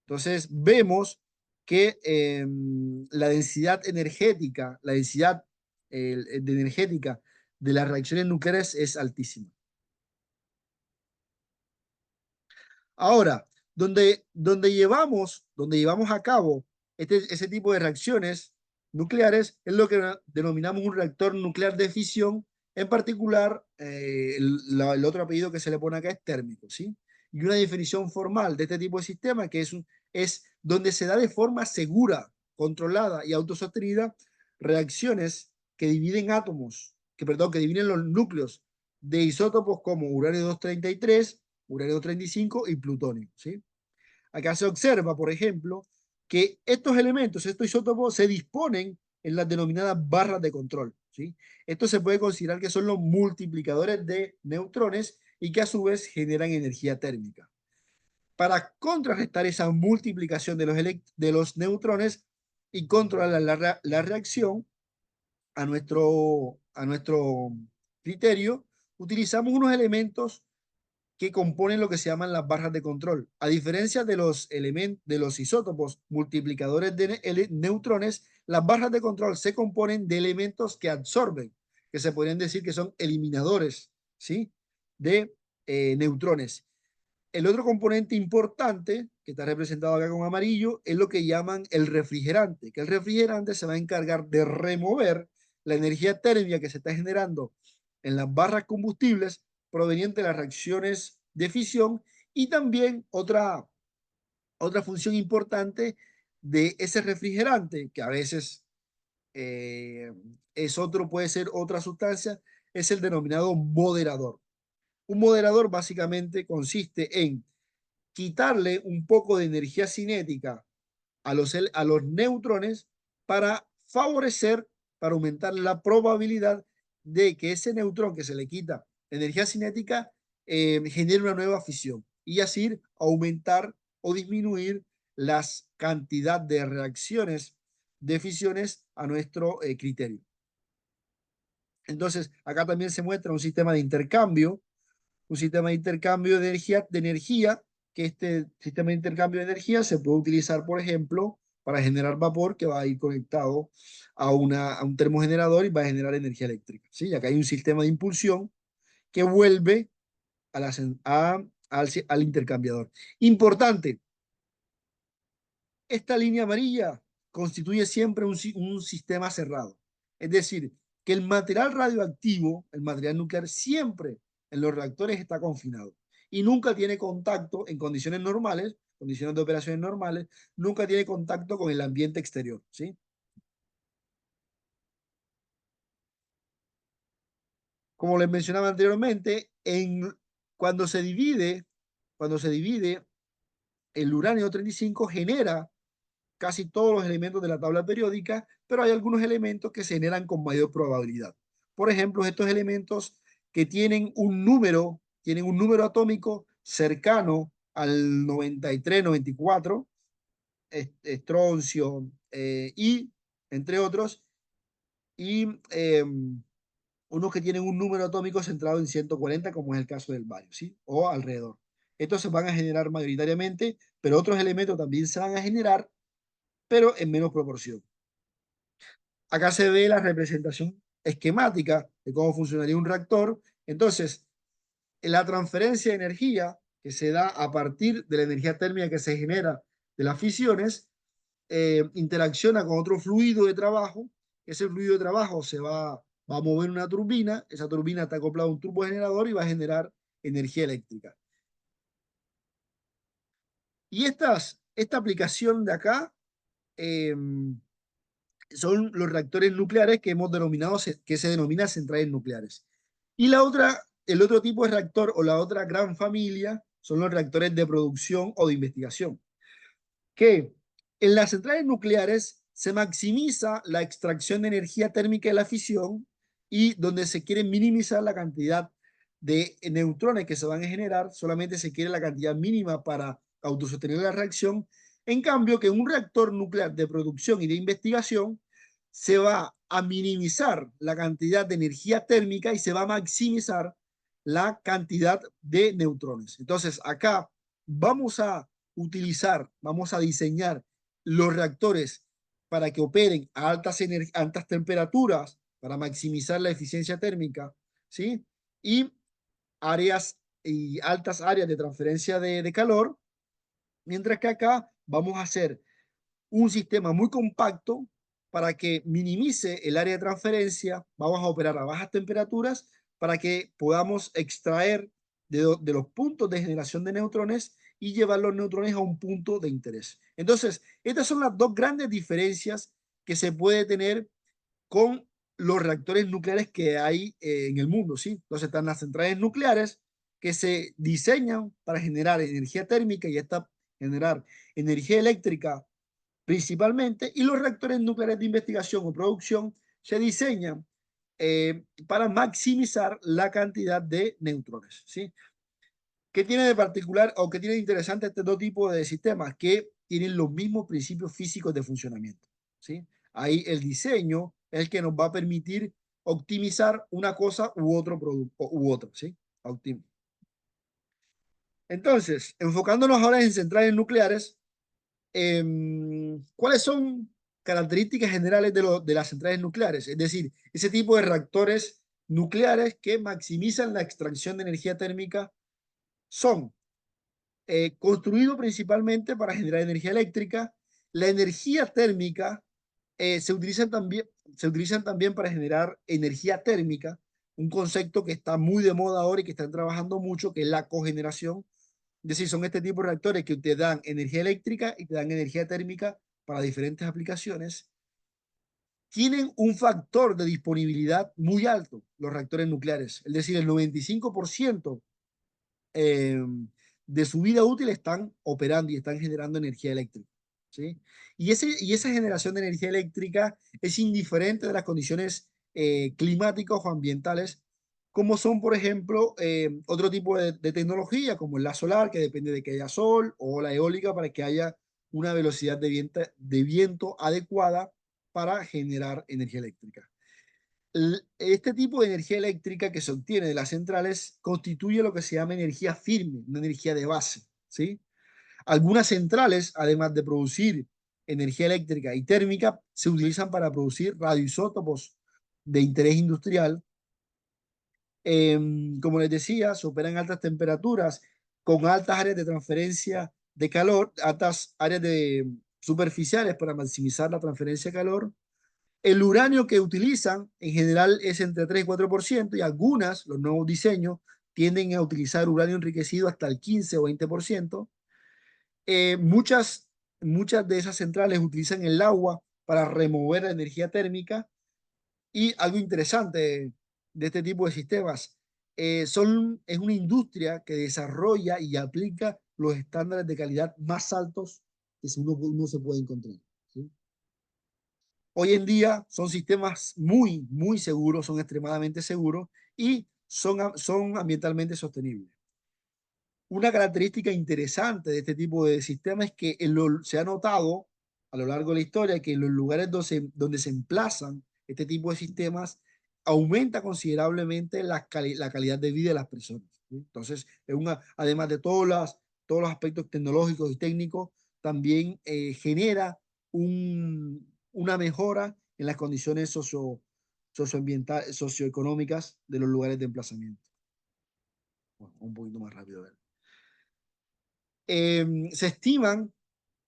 Entonces, vemos que la densidad energética, energética de las reacciones nucleares es altísima. Ahora, donde llevamos a cabo ese tipo de reacciones nucleares es lo que denominamos un reactor nuclear de fisión. En particular, el otro apellido que se le pone acá es térmico, ¿sí? Y una definición formal de este tipo de sistema que es donde se da de forma segura, controlada y autosostenida reacciones que dividen que dividen los núcleos de isótopos como uranio 233, uranio 35 y plutonio, ¿sí? Acá se observa, por ejemplo, que estos elementos, estos isótopos, se disponen en las denominadas barras de control, ¿sí? Esto se puede considerar que son los multiplicadores de neutrones y que a su vez generan energía térmica. Para contrarrestar esa multiplicación de los neutrones y controlar la reacción a nuestro criterio, utilizamos unos elementos que componen lo que se llaman las barras de control. A diferencia de los isótopos multiplicadores de neutrones, las barras de control se componen de elementos que absorben, que se podrían decir que son eliminadores, ¿sí? De neutrones. El otro componente importante, que está representado acá con amarillo, es lo que llaman el refrigerante, que el refrigerante se va a encargar de remover la energía térmica que se está generando en las barras combustibles proveniente de las reacciones de fisión y también otra función importante de ese refrigerante, que a veces puede ser otra sustancia, es el denominado moderador. Un moderador básicamente consiste en quitarle un poco de energía cinética a los neutrones para favorecer, para aumentar la probabilidad de que ese neutrón que se le quita energía cinética genere una nueva fisión y así aumentar o disminuir las cantidad de reacciones de fisiones a nuestro criterio. Entonces, acá también se muestra un sistema de intercambio de energía, que este sistema de intercambio de energía se puede utilizar, por ejemplo, para generar vapor que va a ir conectado a un termogenerador y va a generar energía eléctrica, ¿sí? Acá hay un sistema de impulsión que vuelve al intercambiador. Importante, esta línea amarilla constituye siempre un sistema cerrado. Es decir, que el material radioactivo, el material nuclear, siempre en los reactores está confinado y nunca tiene contacto en condiciones normales, condiciones de operaciones normales, nunca tiene contacto con el ambiente exterior, ¿sí? Como les mencionaba anteriormente, cuando se divide el uranio 35 genera casi todos los elementos de la tabla periódica, pero hay algunos elementos que se generan con mayor probabilidad. Por ejemplo, estos elementos que tienen un número atómico cercano al 93, 94, estroncio y entre otros, y unos que tienen un número atómico centrado en 140, como es el caso del bario, ¿sí? O alrededor. Estos se van a generar mayoritariamente, pero otros elementos también se van a generar, pero en menos proporción. Acá se ve la representación esquemática de cómo funcionaría un reactor. Entonces, la transferencia de energía que se da a partir de la energía térmica que se genera de las fisiones, interacciona con otro fluido de trabajo. Ese fluido de trabajo va a mover una turbina. Esa turbina está acoplada a un turbogenerador y va a generar energía eléctrica. Y esta aplicación de acá eh, son los reactores nucleares que hemos denominado, que se denomina centrales nucleares. Y el otro tipo de reactor o la otra gran familia son los reactores de producción o de investigación, que en las centrales nucleares se maximiza la extracción de energía térmica de la fisión y donde se quiere minimizar la cantidad de neutrones que se van a generar, solamente se quiere la cantidad mínima para autosostener la reacción. En cambio, que en un reactor nuclear de producción y de investigación se va a minimizar la cantidad de energía térmica y se va a maximizar la cantidad de neutrones. Entonces, acá vamos a diseñar los reactores para que operen a altas temperaturas para maximizar la eficiencia térmica, ¿sí? Y altas áreas de transferencia de calor, mientras que acá vamos a hacer un sistema muy compacto para que minimice el área de transferencia. Vamos a operar a bajas temperaturas para que podamos extraer de los puntos de generación de neutrones y llevar los neutrones a un punto de interés. Entonces, estas son las dos grandes diferencias que se puede tener con los reactores nucleares que hay en el mundo, ¿sí? Entonces están las centrales nucleares que se diseñan para generar energía térmica y esta generar energía eléctrica principalmente, y los reactores nucleares de investigación o producción se diseñan para maximizar la cantidad de neutrones, ¿sí? ¿Qué tiene de particular o qué tiene de interesante este dos tipos de sistemas? Que tienen los mismos principios físicos de funcionamiento, ¿sí? Ahí el diseño es el que nos va a permitir optimizar una cosa u otro producto u otro, ¿sí? Entonces, enfocándonos ahora en centrales nucleares, ¿cuáles son características generales de las centrales nucleares? Es decir, ese tipo de reactores nucleares que maximizan la extracción de energía térmica son construidos principalmente para generar energía eléctrica. La energía térmica se utilizan también para generar energía térmica, un concepto que está muy de moda ahora y que están trabajando mucho, que es la cogeneración. Es decir, son este tipo de reactores que te dan energía eléctrica y te dan energía térmica para diferentes aplicaciones. Tienen un factor de disponibilidad muy alto, los reactores nucleares. Es decir, el 95% eh, de su vida útil están operando y están generando energía eléctrica, ¿sí? Y esa generación de energía eléctrica es indiferente de las condiciones climáticas o ambientales, como son, por ejemplo, otro tipo de tecnología, como la solar, que depende de que haya sol, o la eólica, para que haya una velocidad de viento adecuada para generar energía eléctrica. Este tipo de energía eléctrica que se obtiene de las centrales constituye lo que se llama energía firme, una energía de base, ¿sí? Algunas centrales, además de producir energía eléctrica y térmica, se utilizan para producir radioisótopos de interés industrial. Como les decía, se operan a altas temperaturas con altas áreas de transferencia de calor, altas áreas superficiales para maximizar la transferencia de calor. El uranio que utilizan en general es entre 3 y 4% y algunas, los nuevos diseños, tienden a utilizar uranio enriquecido hasta el 15 o 20%. Muchas de esas centrales utilizan el agua para remover la energía térmica y algo interesante de este tipo de sistemas es una industria que desarrolla y aplica los estándares de calidad más altos que uno se puede encontrar, ¿sí? Hoy en día son sistemas muy seguros, son extremadamente seguros y son ambientalmente sostenibles. Una característica interesante de este tipo de sistemas es que se ha notado a lo largo de la historia que en los lugares donde se emplazan este tipo de sistemas aumenta considerablemente la calidad de vida de las personas, ¿sí? Entonces, además de todos los aspectos tecnológicos y técnicos, también genera una mejora en las condiciones socioambientales, socioeconómicas de los lugares de emplazamiento. Bueno, un poquito más rápido. A ver. Se estiman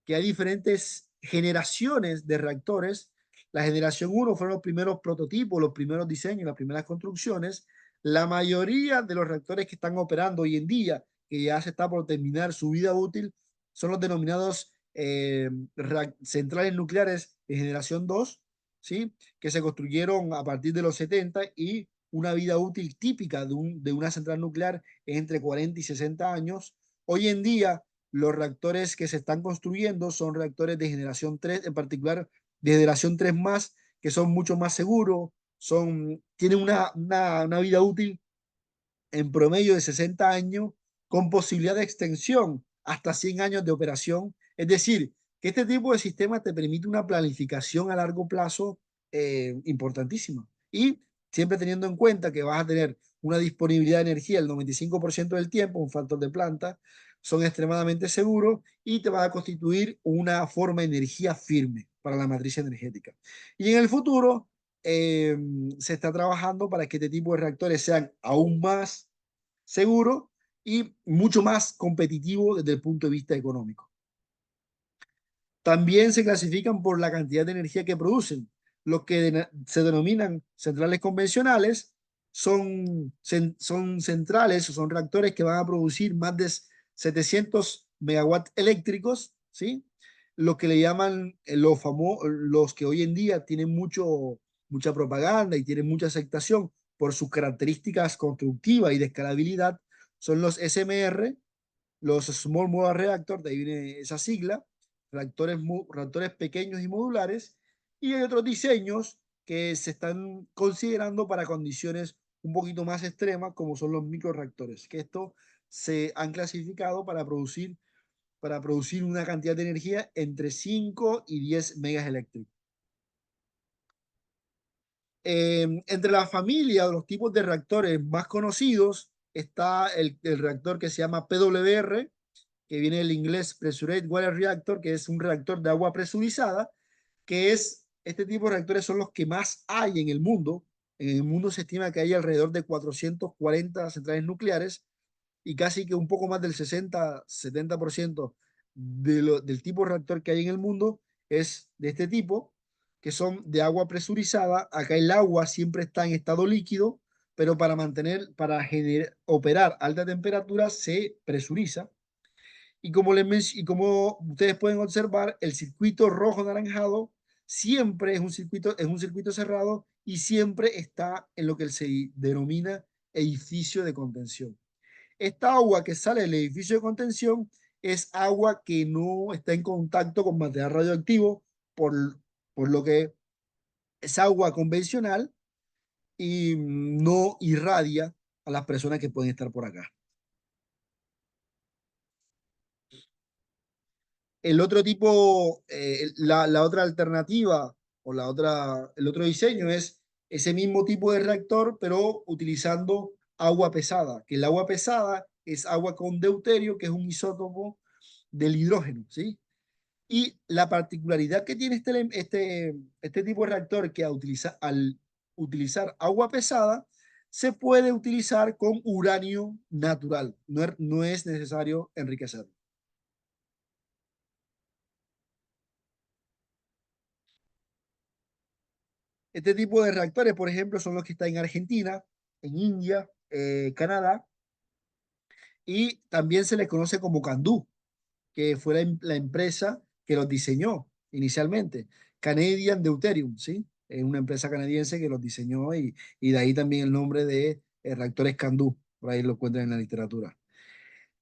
que hay diferentes generaciones de reactores. La generación uno fueron los primeros prototipos, los primeros diseños, las primeras construcciones. La mayoría de los reactores que están operando hoy en día, que ya se está por terminar su vida útil, son los denominados centrales nucleares de generación 2, ¿sí? Que se construyeron a partir de los 70 y una vida útil típica de una central nuclear es entre 40 y 60 años. Hoy en día, los reactores que se están construyendo son reactores de generación 3, en particular de generación 3 más, que son mucho más seguros, tienen una vida útil en promedio de 60 años, con posibilidad de extensión hasta 100 años de operación. Es decir, que este tipo de sistema te permite una planificación a largo plazo importantísima. Y siempre teniendo en cuenta que vas a tener una disponibilidad de energía el 95% del tiempo, un factor de planta, son extremadamente seguros y te va a constituir una forma de energía firme para la matriz energética. Y en el futuro se está trabajando para que este tipo de reactores sean aún más seguros y mucho más competitivos desde el punto de vista económico. También se clasifican por la cantidad de energía que producen. Los que se denominan centrales convencionales son centrales o son reactores que van a producir más de 700 megawatts eléctricos, ¿sí? Lo que le llaman los que hoy en día tienen mucha propaganda y tienen mucha aceptación por sus características constructivas y de escalabilidad, son los SMR, los Small Modular Reactor, de ahí viene esa sigla, reactores pequeños y modulares, y hay otros diseños que se están considerando para condiciones un poquito más extremas, como son los microreactores, que estos se han clasificado para producir una cantidad de energía entre 5 y 10 megas eléctricos. Entre la familia o los tipos de reactores más conocidos está el reactor que se llama PWR, que viene del inglés Pressurized Water Reactor, que es un reactor de agua presurizada, este tipo de reactores son los que más hay en el mundo. En el mundo se estima que hay alrededor de 440 centrales nucleares y casi que un poco más del 60-70% del tipo de reactor que hay en el mundo es de este tipo, que son de agua presurizada. Acá el agua siempre está en estado líquido, pero para operar a alta temperatura se presuriza. Y como ustedes pueden observar, el circuito rojo anaranjado siempre es un circuito cerrado y siempre está en lo que se denomina edificio de contención. Esta agua que sale del edificio de contención es agua que no está en contacto con material radioactivo, por lo que es agua convencional y no irradia a las personas que pueden estar por acá. El otro tipo, la otra alternativa o el otro diseño es ese mismo tipo de reactor, pero utilizando agua pesada, que el agua pesada es agua con deuterio, que es un isótopo del hidrógeno, ¿sí? Y la particularidad que tiene este tipo de reactor que al utilizar agua pesada, se puede utilizar con uranio natural, no es necesario enriquecerlo. Este tipo de reactores, por ejemplo, son los que están en Argentina, en India, Canadá, y también se les conoce como Candú, que fue la empresa que los diseñó inicialmente. Canadian Deuterium, ¿sí? Es una empresa canadiense que los diseñó y de ahí también el nombre de reactores Candú, por ahí lo encuentran en la literatura.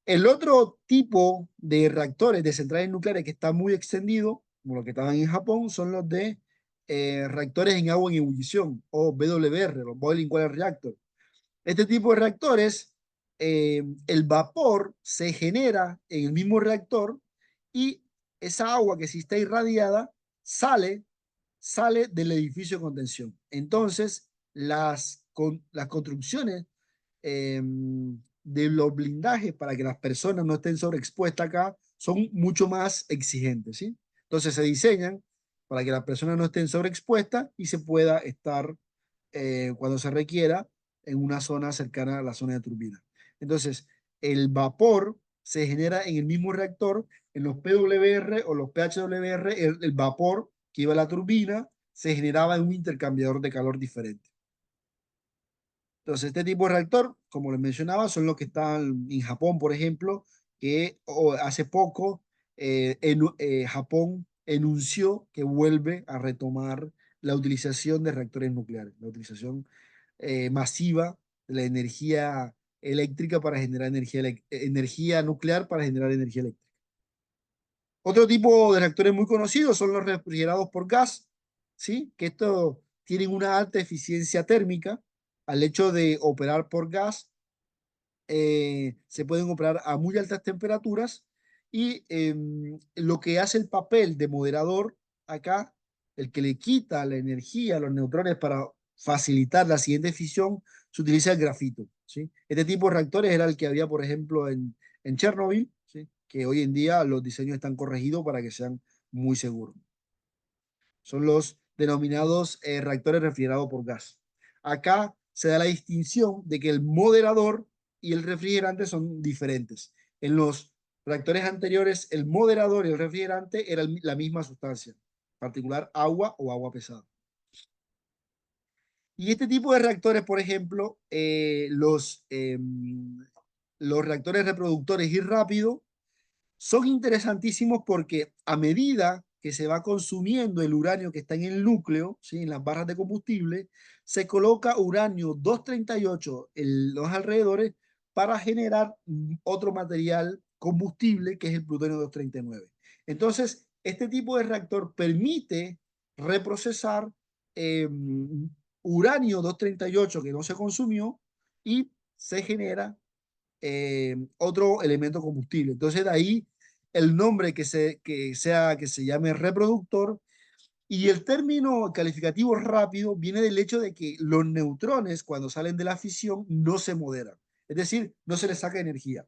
El otro tipo de reactores de centrales nucleares que está muy extendido, como los que estaban en Japón, son los de reactores en agua en ebullición, o BWR, los Boiling Water Reactor. Este tipo de reactores, el vapor se genera en el mismo reactor y esa agua que sí está irradiada sale del edificio de contención. Entonces, las construcciones eh, de los blindajes para que las personas no estén sobreexpuestas acá son mucho más exigentes, ¿sí? Entonces se diseñan para que las personas no estén sobreexpuestas y se pueda estar cuando se requiera en una zona cercana a la zona de turbina. Entonces, el vapor se genera en el mismo reactor, en los PWR o los PHWR, el vapor que iba a la turbina se generaba en un intercambiador de calor diferente. Entonces, este tipo de reactor, como les mencionaba, son los que están en Japón, por ejemplo, que hace poco Japón enunció que vuelve a retomar la utilización de reactores nucleares, la utilización masiva de la energía eléctrica para generar energía nuclear para generar energía eléctrica. Otro tipo de reactores muy conocidos son los refrigerados por gas, ¿sí? Que estos tienen una alta eficiencia térmica al hecho de operar por gas. Se pueden operar a muy altas temperaturas y lo que hace el papel de moderador acá, el que le quita la energía a los neutrones para facilitar la siguiente fisión, se utiliza el grafito, ¿sí? Este tipo de reactores era el que había, por ejemplo, en Chernobyl, ¿sí? Que hoy en día los diseños están corregidos para que sean muy seguros. Son los denominados reactores refrigerados por gas. Acá se da la distinción de que el moderador y el refrigerante son diferentes. En los reactores anteriores, el moderador y el refrigerante eran la misma sustancia, en particular agua o agua pesada. Y este tipo de reactores, por ejemplo, los reactores reproductores y rápidos son interesantísimos porque a medida que se va consumiendo el uranio que está en el núcleo, ¿sí? En las barras de combustible, se coloca uranio 238 en los alrededores para generar otro material combustible que es el plutonio 239. Entonces, este tipo de reactor permite reprocesar eh, uranio 238 que no se consumió y se genera otro elemento combustible. Entonces, de ahí el nombre que se llame reproductor. Y el término calificativo rápido viene del hecho de que los neutrones, cuando salen de la fisión, no se moderan. Es decir, no se les saca energía.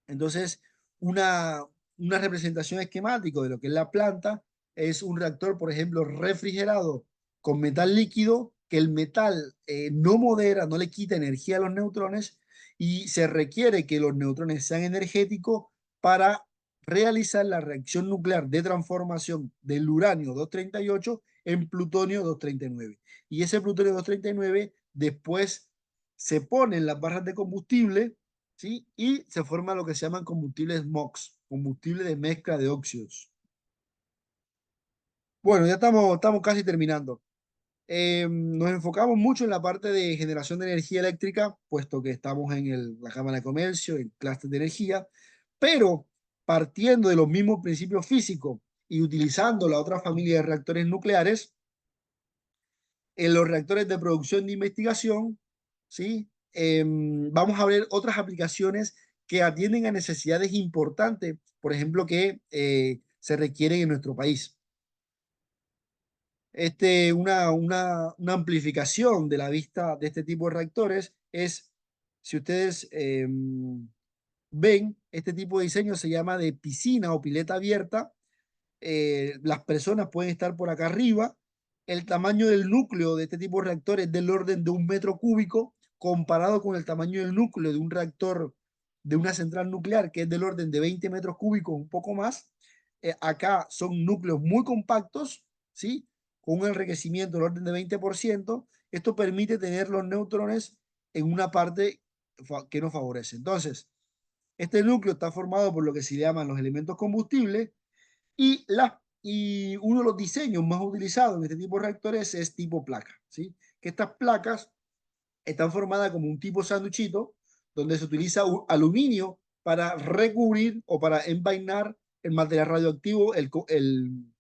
Entonces, una, una representación esquemática de lo que es la planta es un reactor, por ejemplo, refrigerado con metal líquido, que el metal no modera, no le quita energía a los neutrones y se requiere que los neutrones sean energéticos para realizar la reacción nuclear de transformación del uranio 238 en plutonio 239. Y ese plutonio 239 después se pone en las barras de combustible, ¿sí? Y se forma lo que se llaman combustibles MOX, combustible de mezcla de óxidos. Bueno, ya estamos casi terminando. Nos enfocamos mucho en la parte de generación de energía eléctrica, puesto que estamos en la Cámara de Comercio, en clúster de energía, pero partiendo de los mismos principios físicos y utilizando la otra familia de reactores nucleares, en los reactores de producción de investigación, ¿sí? Vamos a ver otras aplicaciones que atienden a necesidades importantes, por ejemplo, que se requieren en nuestro país. Una amplificación de la vista de este tipo de reactores es, si ustedes ven, este tipo de diseño se llama de piscina o pileta abierta. Las personas pueden estar por acá arriba. El tamaño del núcleo de este tipo de reactores es del orden de 1 metro cúbico, comparado con el tamaño del núcleo de un reactor de una central nuclear, que es del orden de 20 metros cúbicos, un poco más. Acá son núcleos muy compactos, ¿sí? Con un enriquecimiento del orden de 20%. Esto permite tener los neutrones en una parte que nos favorece. Entonces, este núcleo está formado por lo que se llaman los elementos combustibles y uno de los diseños más utilizados en este tipo de reactores es tipo placa, ¿sí? Que estas placas están formadas como un tipo sanduchito, donde se utiliza aluminio para recubrir o para envainar el material radioactivo, el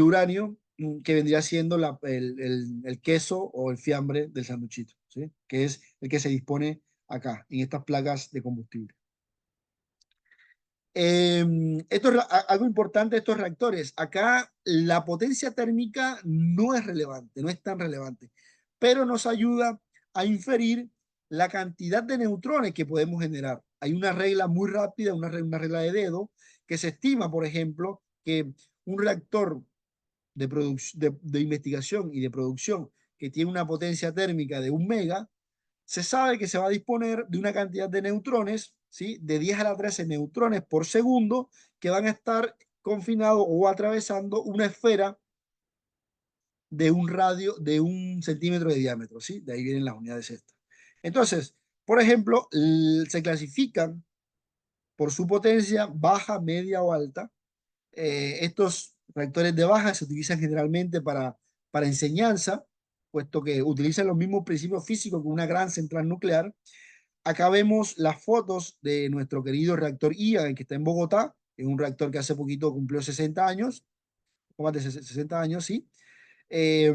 uranio, que vendría siendo el queso o el fiambre del sanduchito, ¿sí? Que es el que se dispone acá, en estas placas de combustible. Algo importante de estos reactores. Acá la potencia térmica no es relevante, no es tan relevante, pero nos ayuda a inferir la cantidad de neutrones que podemos generar. Hay una regla muy rápida, una regla de dedo, que se estima, por ejemplo, que un reactor de investigación y de producción que tiene una potencia térmica de 1 mega, se sabe que se va a disponer de una cantidad de neutrones, ¿sí? De 10 a la 13 neutrones por segundo que van a estar confinados o atravesando una esfera de un radio de 1 centímetro de diámetro, ¿sí? De ahí vienen las unidades estas. Entonces, por ejemplo, se clasifican por su potencia baja, media o alta. Estos reactores de baja se utilizan generalmente para enseñanza, puesto que utilizan los mismos principios físicos que una gran central nuclear. Acá vemos las fotos de nuestro querido reactor IA, que está en Bogotá. Es un reactor que hace poquito cumplió 60 años, o más de 60 años, sí. Eh,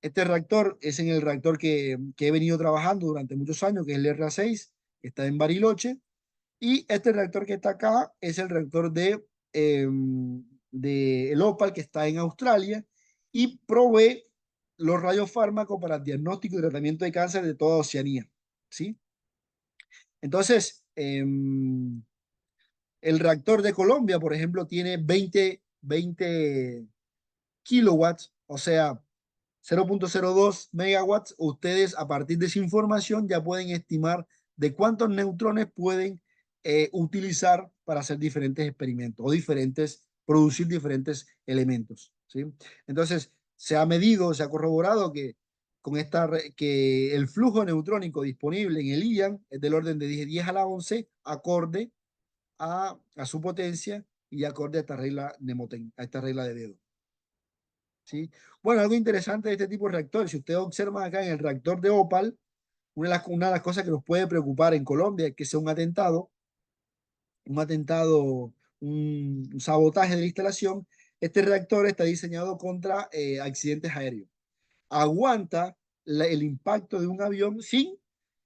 este reactor es en el reactor que he venido trabajando durante muchos años, que es el RA6, que está en Bariloche. Y este reactor que está acá es el reactor de el OPAL, que está en Australia, y provee los radiofármacos para el diagnóstico y tratamiento de cáncer de toda Oceanía, ¿sí? Entonces, el reactor de Colombia, por ejemplo, tiene 20 kilowatts, o sea, 0.02 megawatts. Ustedes, a partir de esa información, ya pueden estimar de cuántos neutrones pueden utilizar para hacer diferentes experimentos o producir diferentes elementos, ¿sí? Entonces, se ha medido, se ha corroborado que el flujo neutrónico disponible en el IAN es del orden de 10 a la 11, acorde a su potencia y acorde a esta regla a esta regla de dedo. ¿Sí? Bueno, algo interesante de este tipo de reactores, si ustedes observan acá en el reactor de Opal, una de las cosas que nos puede preocupar en Colombia es que sea un atentado, un sabotaje de la instalación. Este reactor está diseñado contra accidentes aéreos. Aguanta el impacto de un avión sin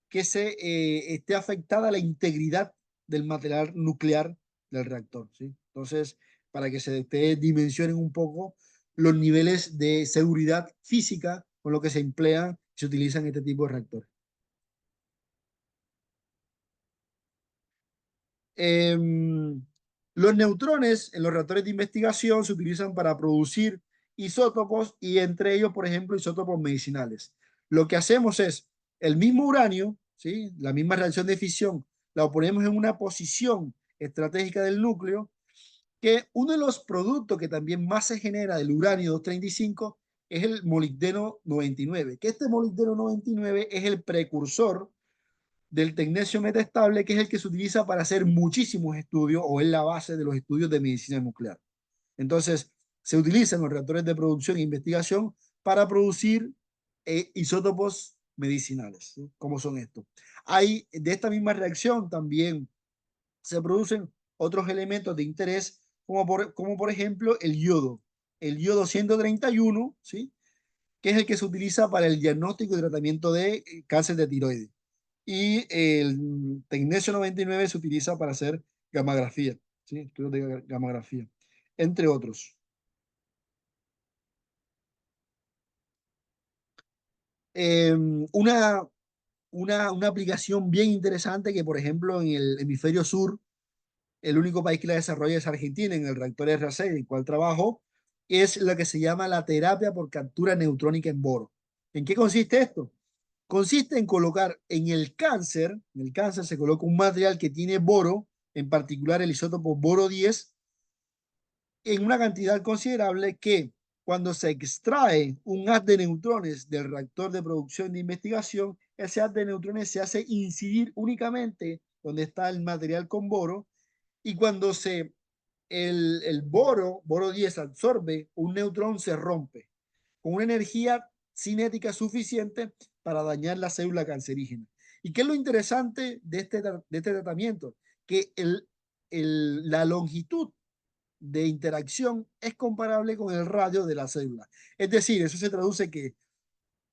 que esté afectada la integridad del material nuclear del reactor, ¿sí? Entonces, para que ustedes dimensionen un poco los niveles de seguridad física con lo que se emplean y se utilizan este tipo de reactores. Los neutrones en los reactores de investigación se utilizan para producir isótopos y entre ellos, por ejemplo, isótopos medicinales. Lo que hacemos es el mismo uranio, ¿sí? La misma reacción de fisión, la ponemos en una posición estratégica del núcleo, que uno de los productos que también más se genera del uranio 235 es el molibdeno 99, que este molibdeno 99 es el precursor del tecnecio metaestable, que es el que se utiliza para hacer muchísimos estudios o es la base de los estudios de medicina nuclear. Entonces, se utilizan los reactores de producción e investigación para producir isótopos medicinales, ¿sí? ¿Cómo son estos? De esta misma reacción también se producen otros elementos de interés, como por ejemplo el yodo 131, ¿sí? Que es el que se utiliza para el diagnóstico y tratamiento de cáncer de tiroides. Y el tecnesio 99 se utiliza para hacer gamografía, ¿sí? Estudios de gamografía, entre otros. Una, una aplicación bien interesante que, por ejemplo, en el hemisferio sur, el único país que la desarrolla es Argentina, en el reactor R6, en el cual trabajo, es lo que se llama la terapia por captura neutrónica en boro. ¿En qué consiste esto? Consiste en colocar en el cáncer se coloca un material que tiene boro, en particular el isótopo boro 10, en una cantidad considerable que cuando se extrae un haz de neutrones del reactor de producción de investigación, ese haz de neutrones se hace incidir únicamente donde está el material con boro, y cuando el boro 10 absorbe un neutrón, se rompe con una energía cinética suficiente para dañar la célula cancerígena. ¿Y qué es lo interesante de de este tratamiento? Que la longitud de interacción es comparable con el radio de la célula. Es decir, eso se traduce que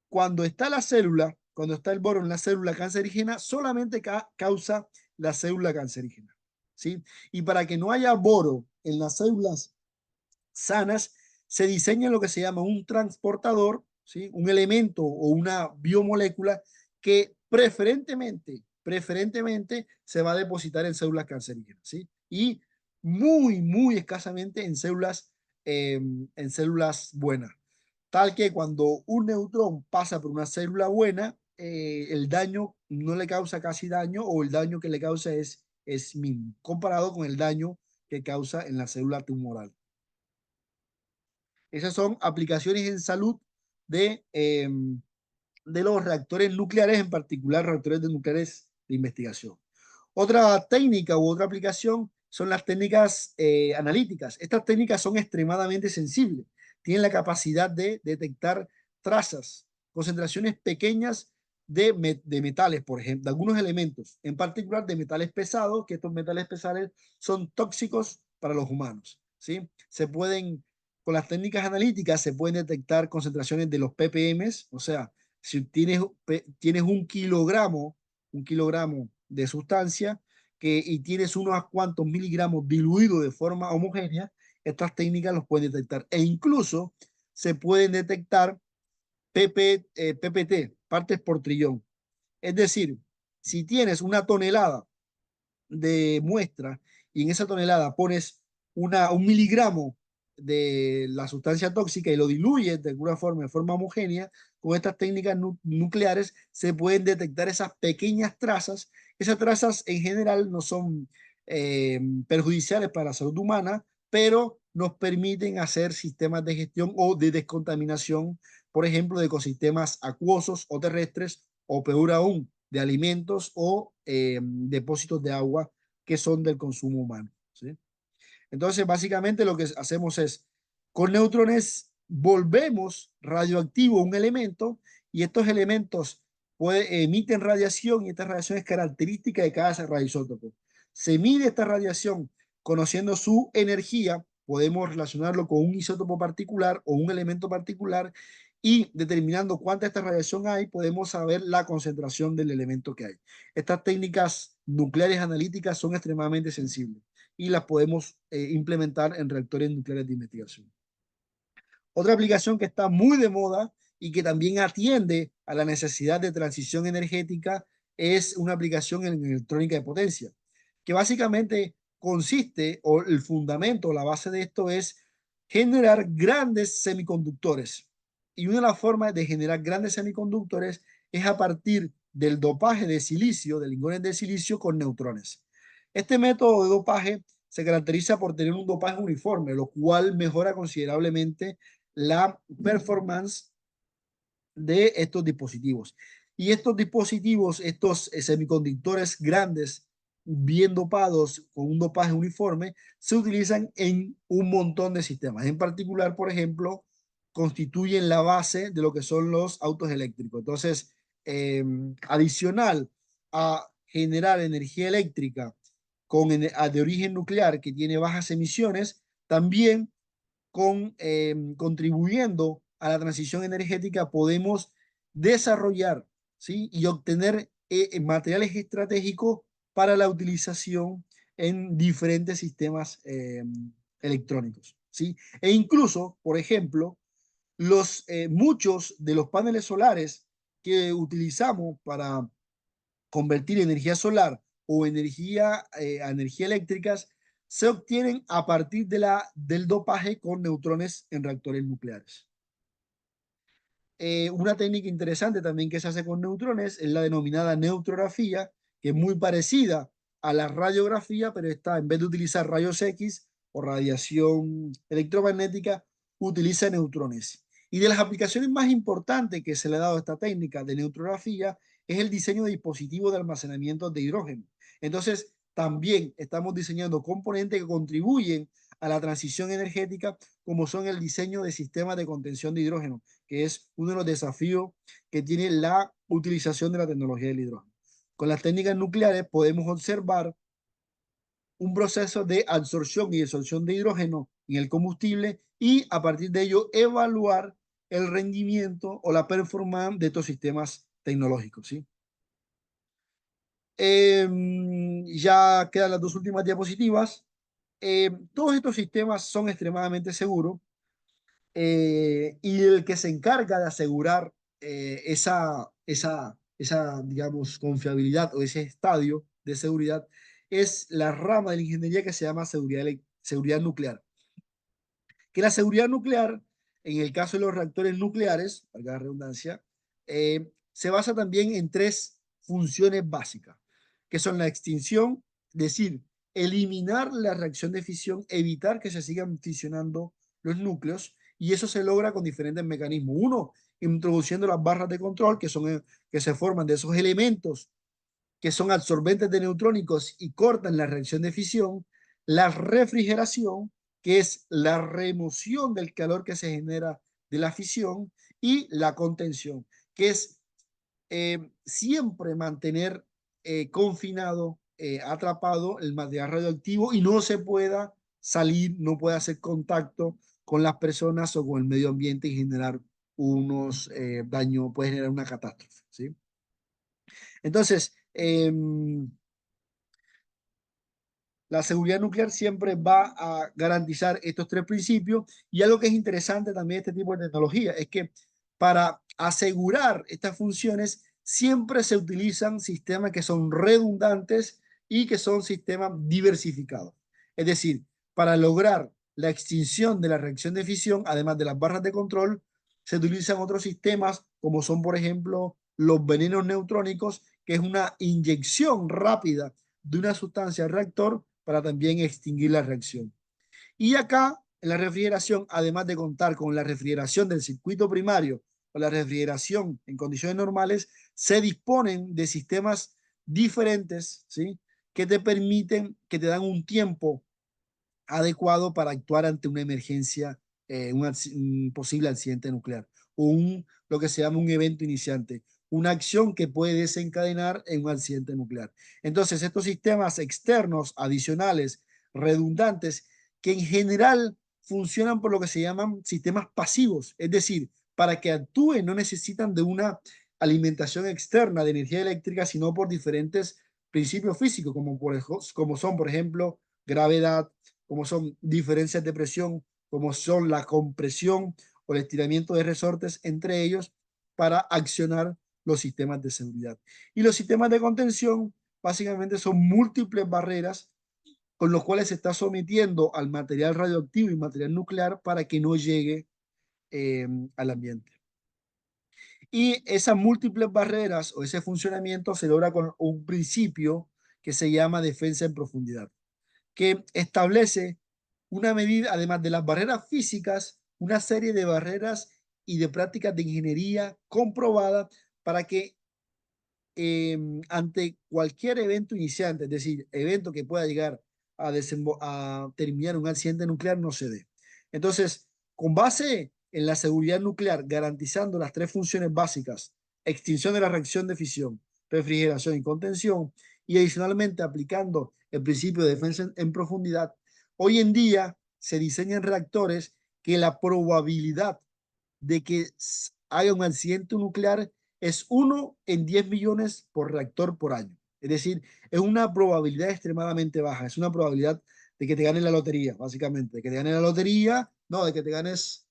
cuando está la célula, cuando está el boro en la célula cancerígena, solamente causa la célula cancerígena, ¿sí? Y para que no haya boro en las células sanas, se diseña lo que se llama un transportador, ¿sí? Un elemento o una biomolécula que preferentemente se va a depositar en células cancerígenas, ¿sí? Y muy escasamente en células buenas. Tal que cuando un neutrón pasa por una célula buena, el daño no le causa casi daño o el daño que le causa es mínimo, comparado con el daño que causa en la célula tumoral. Esas son aplicaciones en salud de los reactores nucleares, en particular reactores nucleares de investigación. Otra técnica u otra aplicación son las técnicas analíticas. Estas técnicas son extremadamente sensibles. Tienen la capacidad de detectar trazas, concentraciones pequeñas de metales, por ejemplo, de algunos elementos, en particular de metales pesados, que estos metales pesados son tóxicos para los humanos, ¿sí? Con las técnicas analíticas se pueden detectar concentraciones de los ppm, o sea, si tienes un kilogramo de sustancia y tienes unos cuantos miligramos diluidos de forma homogénea, estas técnicas los pueden detectar. E incluso se pueden detectar PPT, partes por trillón. Es decir, si tienes una tonelada de muestra y en esa tonelada pones un miligramo de la sustancia tóxica y lo diluyes de alguna forma, de forma homogénea, con estas técnicas nucleares se pueden detectar esas pequeñas trazas. Esas trazas en general no son perjudiciales para la salud humana, pero nos permiten hacer sistemas de gestión o de descontaminación, por ejemplo, de ecosistemas acuosos o terrestres, o peor aún, de alimentos o depósitos de agua que son del consumo humano, ¿sí? Entonces, básicamente lo que hacemos es, con neutrones volvemos radioactivo un elemento y estos elementos emiten radiación y esta radiación es característica de cada radioisótopo. Se mide esta radiación conociendo su energía, podemos relacionarlo con un isótopo particular o un elemento particular y determinando cuánta esta radiación hay, podemos saber la concentración del elemento que hay. Estas técnicas nucleares analíticas son extremadamente sensibles y las podemos implementar en reactores nucleares de investigación. Otra aplicación que está muy de moda y que también atiende a la necesidad de transición energética es una aplicación en electrónica de potencia, que básicamente consiste, o el fundamento, la base de esto es generar grandes semiconductores. Y una de las formas de generar grandes semiconductores es a partir del dopaje de silicio, de lingones de silicio con neutrones. Este método de dopaje se caracteriza por tener un dopaje uniforme, lo cual mejora considerablemente la performance de estos dispositivos. Y estos dispositivos, estos semiconductores grandes, bien dopados, con un dopaje uniforme, se utilizan en un montón de sistemas. En particular, por ejemplo, constituyen la base de lo que son los autos eléctricos. Entonces, adicional a generar energía eléctrica de origen nuclear que tiene bajas emisiones, también contribuyendo a la transición energética, podemos desarrollar, ¿sí? Y obtener materiales estratégicos para la utilización en diferentes sistemas electrónicos, ¿sí? E incluso, por ejemplo, muchos de los paneles solares que utilizamos para convertir energía solar o a energía eléctricas se obtienen a partir del dopaje con neutrones en reactores nucleares. Una técnica interesante también que se hace con neutrones es la denominada neutrografía, que es muy parecida a la radiografía, pero esta, en vez de utilizar rayos X o radiación electromagnética, utiliza neutrones. Y de las aplicaciones más importantes que se le ha dado a esta técnica de neutrografía es el diseño de dispositivos de almacenamiento de hidrógeno. Entonces, también estamos diseñando componentes que contribuyen a la transición energética, como son el diseño de sistemas de contención de hidrógeno, que es uno de los desafíos que tiene la utilización de la tecnología del hidrógeno. Con las técnicas nucleares podemos observar un proceso de absorción y desorción de hidrógeno en el combustible y a partir de ello evaluar el rendimiento o la performance de estos sistemas tecnológicos, ¿sí? Ya quedan las dos últimas diapositivas. Todos estos sistemas son extremadamente seguros y el que se encarga de asegurar esa, digamos, confiabilidad o ese estadio de seguridad es la rama de la ingeniería que se llama seguridad nuclear. Que la seguridad nuclear, en el caso de los reactores nucleares, valga la redundancia, se basa también en tres funciones básicas, que son la extinción, es decir, eliminar la reacción de fisión, evitar que se sigan fisionando los núcleos, y eso se logra con diferentes mecanismos. Uno, introduciendo las barras de control, que se forman de esos elementos que son absorbentes de neutrónicos y cortan la reacción de fisión, la refrigeración, que es la remoción del calor que se genera de la fisión, y la contención, que es siempre mantener confinado, atrapado el material radioactivo y no se pueda salir, no pueda hacer contacto con las personas o con el medio ambiente y generar unos daños, puede generar una catástrofe, ¿sí? Entonces, la seguridad nuclear siempre va a garantizar estos tres principios y algo que es interesante también de este tipo de tecnología es que para asegurar estas funciones siempre se utilizan sistemas que son redundantes y que son sistemas diversificados. Es decir, para lograr la extinción de la reacción de fisión, además de las barras de control, se utilizan otros sistemas como son, por ejemplo, los venenos neutrónicos, que es una inyección rápida de una sustancia al reactor para también extinguir la reacción. Y acá, en la refrigeración, además de contar con la refrigeración del circuito primario o la refrigeración en condiciones normales, se disponen de sistemas diferentes, ¿sí? Que te permiten, que te dan un tiempo adecuado para actuar ante una emergencia, un posible accidente nuclear o lo que se llama un evento iniciante, una acción que puede desencadenar en un accidente nuclear. Entonces, estos sistemas externos, adicionales, redundantes, que en general funcionan por lo que se llaman sistemas pasivos, es decir, para que actúen no necesitan de una alimentación externa de energía eléctrica, sino por diferentes principios físicos, como son, por ejemplo, gravedad, como son diferencias de presión, como son la compresión o el estiramiento de resortes entre ellos para accionar los sistemas de seguridad. Y los sistemas de contención básicamente son múltiples barreras con los cuales se está sometiendo al material radioactivo y material nuclear para que no llegue al ambiente. Y esas múltiples barreras o ese funcionamiento se logra con un principio que se llama defensa en profundidad, que establece una medida, además de las barreras físicas, una serie de barreras y de prácticas de ingeniería comprobada para que ante cualquier evento iniciante, es decir, evento que pueda llegar a terminar un accidente nuclear, no se dé. Entonces, con base en la seguridad nuclear, garantizando las tres funciones básicas, extinción de la reacción de fisión, refrigeración y contención, y adicionalmente aplicando el principio de defensa en profundidad, hoy en día se diseñan reactores que la probabilidad de que haya un accidente nuclear es 1 en 10 millones por reactor por año. Es decir, es una probabilidad extremadamente baja. Es una probabilidad de que te ganes la lotería, básicamente. De que te ganes la lotería, no, de que te ganes,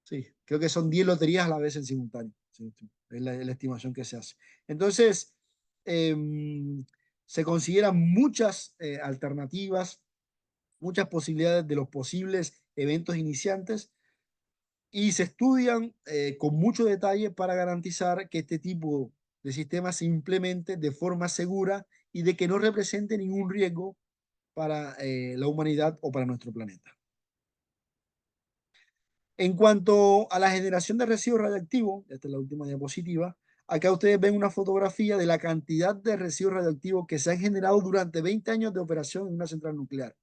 sí, creo que son 10 loterías a la vez en simultáneo. Sí, es la estimación que se hace. Entonces, eh, se consideran muchas alternativas, muchas posibilidades de los posibles eventos iniciantes y se estudian con mucho detalle para garantizar que este tipo de sistemas se implemente de forma segura y de que no represente ningún riesgo para la humanidad o para nuestro planeta. En cuanto a la generación de residuos radiactivos, esta es la última diapositiva, acá ustedes ven una fotografía de la cantidad de residuos radioactivos que se han generado durante 20 años de operación en una central nuclear.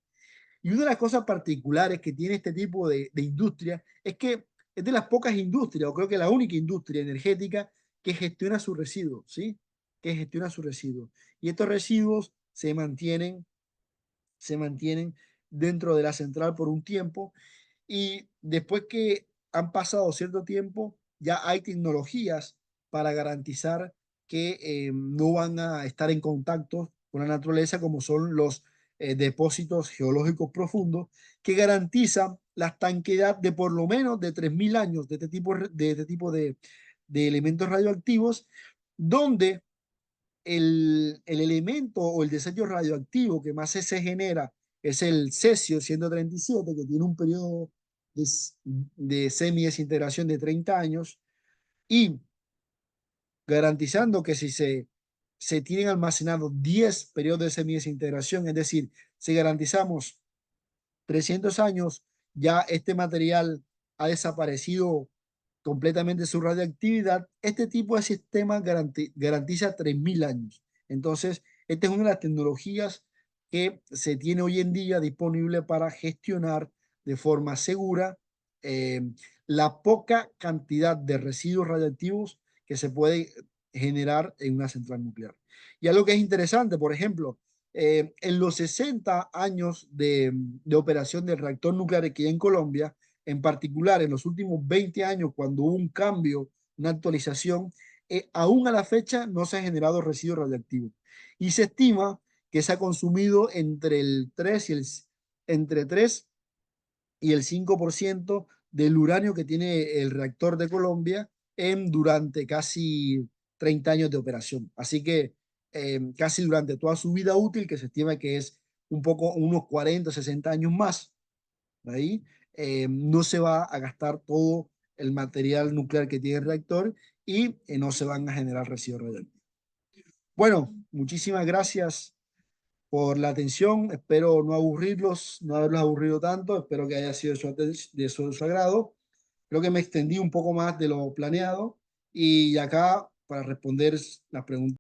Y una de las cosas particulares que tiene este tipo de industria es que es de las pocas industrias, o creo que la única industria energética que gestiona sus residuos, ¿sí? que gestiona sus residuos. Y estos residuos se mantienen dentro de la central por un tiempo y después que han pasado cierto tiempo, ya hay tecnologías para garantizar que no van a estar en contacto con la naturaleza, como son los depósitos geológicos profundos, que garantizan la estanqueidad de por lo menos de 3.000 años de elementos radioactivos, donde el elemento o el desecho radioactivo que más se genera es el cesio 137, que tiene un periodo de, de semi-desintegración de 30 años, y garantizando que si se tienen almacenados 10 periodos de semi-desintegración, es decir, si garantizamos 300 años, ya este material ha desaparecido completamente su radioactividad. Este tipo de sistema garantiza 3.000 años. Entonces, esta es una de las tecnologías que se tiene hoy en día disponible para gestionar de forma segura eh, la poca cantidad de residuos radioactivos que se puede generar en una central nuclear. Y algo que es interesante, por ejemplo, en los 60 años de operación del reactor nuclear aquí en Colombia, en particular en los últimos 20 años, cuando hubo un cambio, una actualización, aún a la fecha no se ha generado residuos radioactivos. Y se estima que se ha consumido entre 3 y el 5% del uranio que tiene el reactor de Colombia durante casi 30 años de operación. Así que casi durante toda su vida útil, que se estima que es unos 40, 60 años más, ahí no se va a gastar todo el material nuclear que tiene el reactor y no se van a generar residuos radioactivos. Bueno, muchísimas gracias por la atención. Espero no aburrirlos, no haberlos aburrido tanto. Espero que haya sido de su agrado. Creo que me extendí un poco más de lo planeado y acá para responder las preguntas.